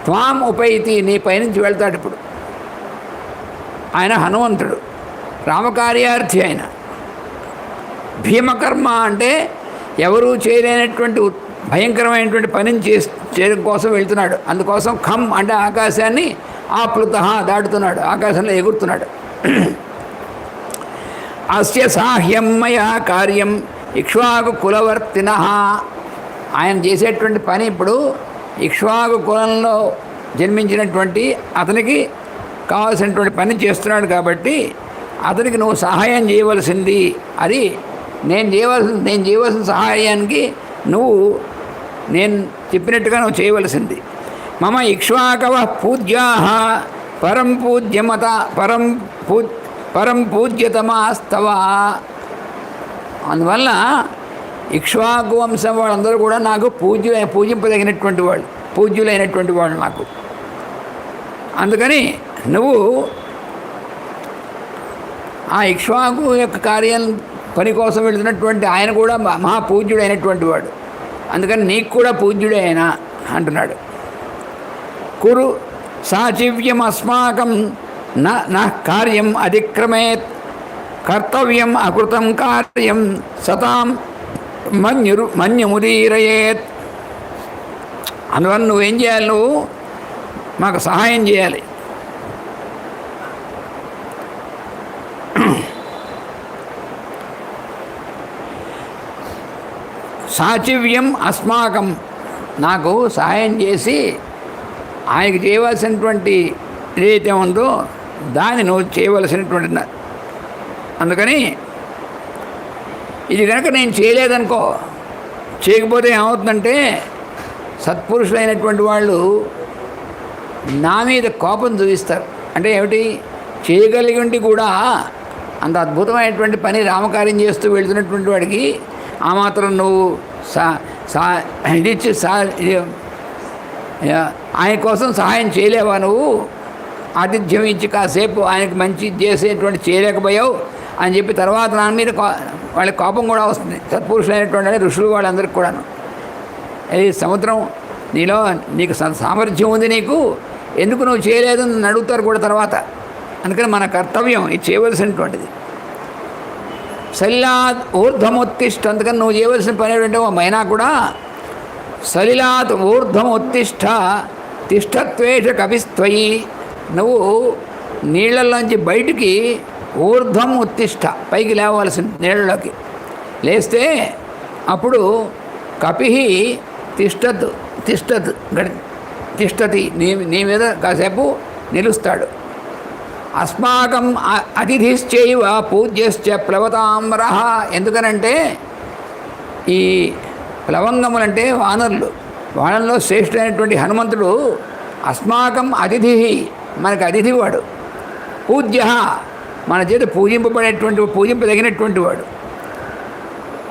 త్వాం ఉపైతి, నీ పైనుంచి వెళ్తాడు. ఇప్పుడు ఆయన హనుమంతుడు, రామకార్యార్థి. ఆయన భీమకర్మ అంటే ఎవరూ చేయలేనటువంటి భయంకరమైనటువంటి పనిని చేయడం కోసం వెళ్తున్నాడు. అందుకోసం ఖమ్ అంటే ఆకాశాన్ని, ఆప్లుత దాటుతున్నాడు, ఆకాశంలో ఎగురుతున్నాడు. అస్య సాహ్యం మయా కార్యం ఇక్ష్వాకు కులవర్తిన, ఆయన చేసేటువంటి పని ఇప్పుడు ఇక్ష్వాకు కులంలో జన్మించినటువంటి అతనికి కావాల్సినటువంటి పని చేస్తున్నాడు. కాబట్టి అతనికి నువ్వు సహాయం చేయవలసింది. అది నేను చేయవలసిన సహాయానికి నువ్వు నేను చెప్పినట్టుగా నువ్వు చేయవలసింది. మమ ఇక్ష్వాకవ పూజ్యా పరం పూజ్యతమాస్తవ. అందువల్ల ఇక్ష్వాకు వంశం వాళ్ళందరూ కూడా నాకు పూజింపదగినటువంటి వాళ్ళు, పూజ్యులైనటువంటి వాళ్ళు నాకు. అందుకని నువ్వు ఆ ఇక్ష్వాకు యొక్క కార్యం పని కోసం వెళుతున్నటువంటి ఆయన కూడా మహాపూజ్యుడైనటువంటి వాడు. అందుకని నీకు కూడా పూజ్యుడే ఆయన అంటున్నాడు. కురు సాచివ్యం అస్మాకం నా కార్యం అతిక్రమేత్, కర్తవ్యం అకృతం కార్యం సతాం మన్యముదీరయేత్. అందువల్ల నువ్వేం చేయాలి, నువ్వు మాకు సహాయం చేయాలి. సాచివ్యం అస్మాకం, నాకు సహాయం చేసి ఆయనకి చేయవలసినటువంటి ఏదైతే ఉందో దాన్ని నువ్వు చేయవలసినటువంటి. అందుకని ఇది కనుక నేను చేయలేదనుకో, చేయకపోతే ఏమవుతుందంటే సత్పురుషులైనటువంటి వాళ్ళు నా మీద కోపం చూపిస్తారు. అంటే ఏమిటి, చేయగలిగి ఉండి కూడా అంత అద్భుతమైనటువంటి పని రామకార్యం చేస్తూ వెళుతున్నటువంటి వాడికి ఆ మాత్రం నువ్వు ఇదిచ్చి ఆయన కోసం సహాయం చేయలేవా, నువ్వు ఆతిథ్యం ఇచ్చి కాసేపు ఆయనకు మంచి చేసేటువంటి చేయలేకపోయావు అని చెప్పి తర్వాత నా మీద వాళ్ళకి కోపం కూడా వస్తుంది. సత్పురుషులైనటువంటి ఋషులు వాళ్ళందరికీ కూడాను, అది సముద్రం నీకు సామర్థ్యం ఉంది, నీకు ఎందుకు నువ్వు చేయలేదు అని అడుగుతారు కూడా తర్వాత. అందుకని మన కర్తవ్యం ఇది చేయవలసినటువంటిది. సలిలాత్ ఊర్ధ్వముత్తిష్ట, అందుకని నువ్వు చేయవలసిన పని ఏంటంటే మైనా కూడా సలిలాత్ ఊర్ధ్వముత్తిష్ట తిష్టత్వేష కపిస్త్వయి, నువ్వు నీళ్ళల్లోంచి బయటికి ఊర్ధ్వం ఉత్తిష్ట, పైకి లేవలసింది నీళ్ళలోకి. లేస్తే అప్పుడు కపి తిష్టతి నీ మీద కాసేపు నిలుస్తాడు. అస్మాకం అతిథిశ్చైవ పూజ్యశ్చ ప్లవతామ్ర, ఎందుకనంటే ఈ ప్లవంగములంటే వానరులు, వాళ్ళలో శ్రేష్ఠమైనటువంటి హనుమంతుడు అస్మాకం అతిథి, మనకు అతిథి వాడు. పూజ్య, మన చేత పూజింపదగినటువంటి వాడు.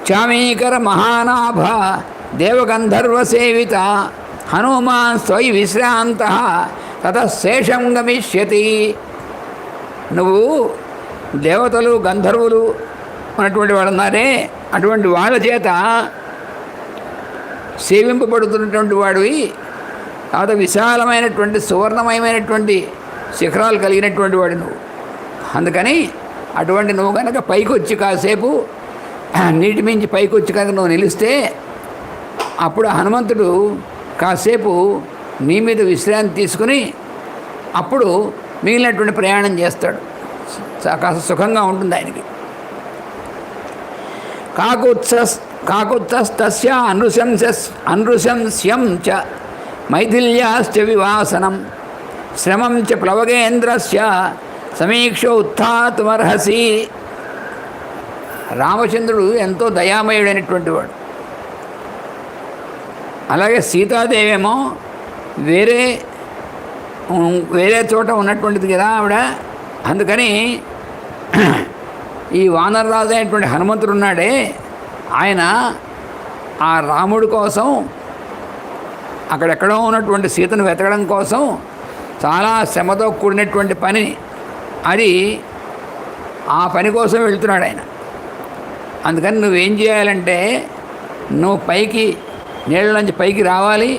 చామీకర మహానాభ దేవగంధర్వ సేవిత హనుమాన్ స్వయి విశ్రాంత తతశేషం గమిష్యతి. నువ్వు దేవతలు గంధర్వులు ఉన్నటువంటి వాడు ఉన్నారే, అటువంటి వాళ్ళ చేత సేవింపబడుతున్నటువంటి వాడివి. తర్వాత విశాలమైనటువంటి సువర్ణమయమైనటువంటి శిఖరాలు కలిగినటువంటి వాడు నువ్వు. అందుకని అటువంటి నువ్వు కనుక పైకి వచ్చి కాసేపు నీటి మించి పైకి వచ్చి కనుక నువ్వు నిలిస్తే అప్పుడు హనుమంతుడు కాసేపు నీ మీద విశ్రాంతి తీసుకుని అప్పుడు మిగిలినటువంటి ప్రయాణం చేస్తాడు. కాస్త సుఖంగా ఉంటుంది ఆయనకి. కాకుత్సస్తస్య అనృశంస్యం చ మైథిల్యాశ్చ వివాసనం శ్రమం చ ప్లవగేంద్రస్య సమీక్ష ఉత్థాతుమర్హసి. రామచంద్రుడు ఎంతో దయామయుడైనటువంటి వాడు. అలాగే సీతాదేవేమో వేరే చోట ఉన్నటువంటిది కదా ఆవిడ. అందుకని ఈ వానరరాజు అయినటువంటి హనుమంతుడు ఉన్నాడే, ఆయన ఆ రాముడి కోసం అక్కడెక్కడో ఉన్నటువంటి సీతను వెతకడం కోసం చాలా శ్రమతో కూడినటువంటి పని అది. ఆ పని కోసం వెళ్తున్నాడు ఆయన. అందుకని నువ్వేం చేయాలంటే నువ్వు పైకి నీళ్ళ నుంచి పైకి రావాలి.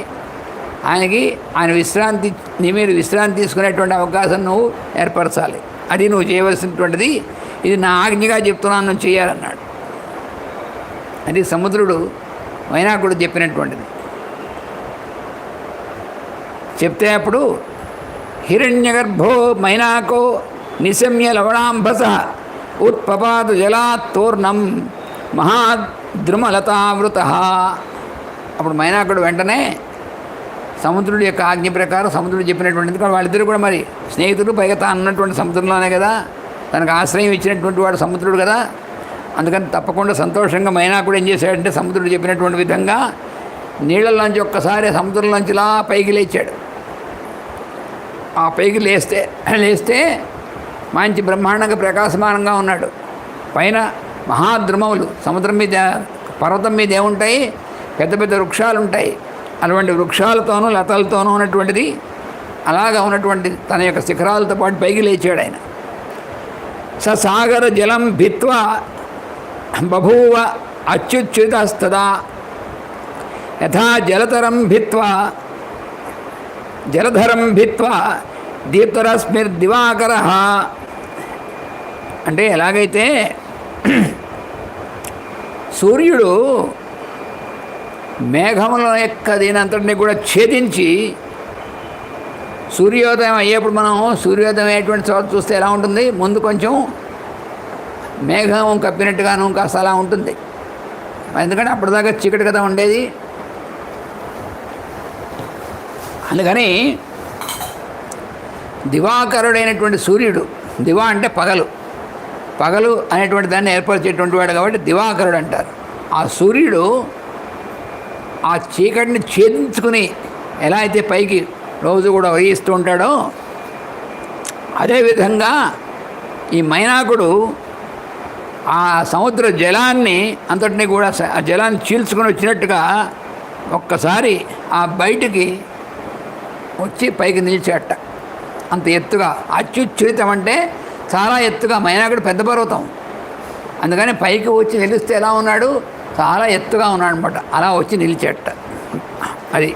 ఆయన విశ్రాంతి, నీ మీద విశ్రాంతి తీసుకునేటువంటి అవకాశం నువ్వు ఏర్పరచాలి. అది నువ్వు చేయవలసినటువంటిది. ఇది నా ఆజ్ఞగా చెప్తున్నాను, నువ్వు చేయాలన్నాడు. అది సముద్రుడు మైనాకుడు చెప్పినటువంటిది. చెప్తే అప్పుడు హిరణ్యగర్భో మైనాకో నిశమ్య లవణాంబస ఉత్పపాదు జలాత్తూర్ణం మహాద్రుమలతావృత. అప్పుడు మైనాకుడు వెంటనే సముద్రుడి యొక్క ఆజ్ఞ ప్రకారం సముద్రుడు చెప్పినటువంటిది, వాళ్ళిద్దరూ కూడా మరి స్నేహితుడు, పైగా తాను ఉన్నటువంటి సముద్రంలోనే కదా, తనకు ఆశ్రయం ఇచ్చినటువంటి వాడు సముద్రుడు కదా. అందుకని తప్పకుండా సంతోషంగా మైనాకుడు ఏం చేశాడంటే సముద్రుడు చెప్పినటువంటి విధంగా నీళ్ళలోంచి ఒక్కసారి సముద్రంలోంచి ఇలా పైకి లేచాడు. ఆ పైకి లేస్తే మంచి బ్రహ్మాండంగా ప్రకాశమానంగా ఉన్నాడు. పైన మహాద్రుమములు, సముద్రం మీద పర్వతం మీద ఏముంటాయి, పెద్ద పెద్ద వృక్షాలు ఉంటాయి. అటువంటి వృక్షాలతోనూ లతలతోనూ ఉన్నటువంటిది, అలాగా ఉన్నటువంటి తన యొక్క శిఖరాలతో పాటు పైకి లేచాడు ఆయన. సాగర జలం భిత్వా బభూవ అచ్యుచ్యుతస్తదా యథా జలధరం భిత్వా దీప్తరశ్మిర్దివాకర. అంటే ఎలాగైతే సూర్యుడు మేఘముల యొక్క దీనంతటిని కూడా ఛేదించి సూర్యోదయం అయ్యేప్పుడు మనం సూర్యోదయం అయ్యేటువంటి చోట చూస్తే ఎలా ఉంటుంది, ముందు కొంచెం మేఘం కప్పినట్టుగాను కాస్త అలా ఉంటుంది. ఎందుకంటే అప్పటిదాకా చీకటి కదా ఉండేది. అందుకని దివాకరుడైనటువంటి సూర్యుడు, దివా అంటే పగలు అనేటువంటి దాన్ని ఏర్పరిచేటువంటి వాడు కాబట్టి దివాకరుడు అంటారు. ఆ సూర్యుడు ఆ చీకటిని ఛేదించుకుని ఎలా అయితే పైకి రోజు కూడా ఉదయిస్తూ ఉంటాడో, అదేవిధంగా ఈ మైనాకుడు ఆ సముద్ర జలాన్ని అంతటినీ కూడా ఆ జలాన్ని చీల్చుకొని వచ్చినట్టుగా ఒక్కసారి ఆ బయటికి వచ్చి పైకి నిలిచేట. అంత ఎత్తుగా అత్యుచ్ఛ్రితం అంటే చాలా ఎత్తుగా, మైనాకుడు పెద్ద పర్వతం, అందుకని పైకి వచ్చి నిలిస్తే ఎలా ఉన్నాడు, చాలా ఎత్తుగా ఉన్నాడు అనమాట. అలా వచ్చి నిలిచేట. అది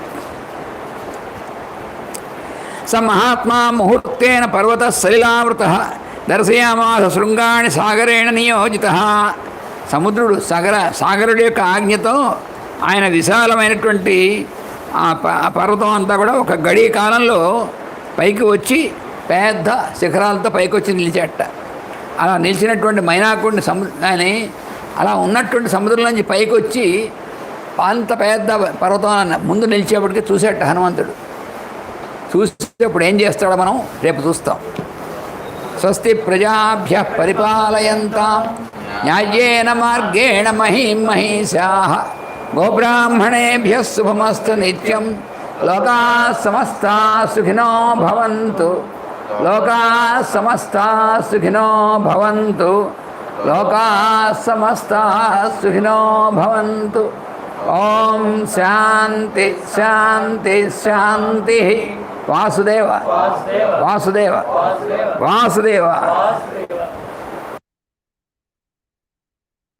స మహాత్మా ముహూర్తేన పర్వత సలిలావృత దర్శయామాస శృంగాణి సాగరేణ నియోజిత. సముద్రుడు సాగరుడి యొక్క ఆజ్ఞతో ఆయన విశాలమైనటువంటి ఆ పర్వతం అంతా కూడా ఒక గడియ కాలంలో పైకి వచ్చి పెద్ద శిఖరాలతో పైకి వచ్చి నిలిచేట. అలా నిలిచినటువంటి మైనాకుడిని ఆయన అలా ఉన్నటువంటి సముద్రం నుంచి పైకి వచ్చి అంత పెద్ద పర్వతం ముందు నిలిచేపటికి చూసేట హనుమంతుడు. చూసేటప్పుడు ఏం చేస్తాడో మనం రేపు చూస్తాం. స్వస్తి ప్రజాభ్య పరిపాలయంతాం న్యాయేన మార్గేణ మహీం మహిషాః గోబ్రాహ్మణేభ్యః శుభమస్తు నిత్యం. లోకాః సమస్తాః సుఖినో భవంతు. లోకాః సమస్తాః సుఖినో భవంతు. లోకాః సమస్తాః సుఖినో భవంతు. ఓం శాంతి శాంతి శాంతి. వాసుదేవ వాసుదేవ వాసుదేవ.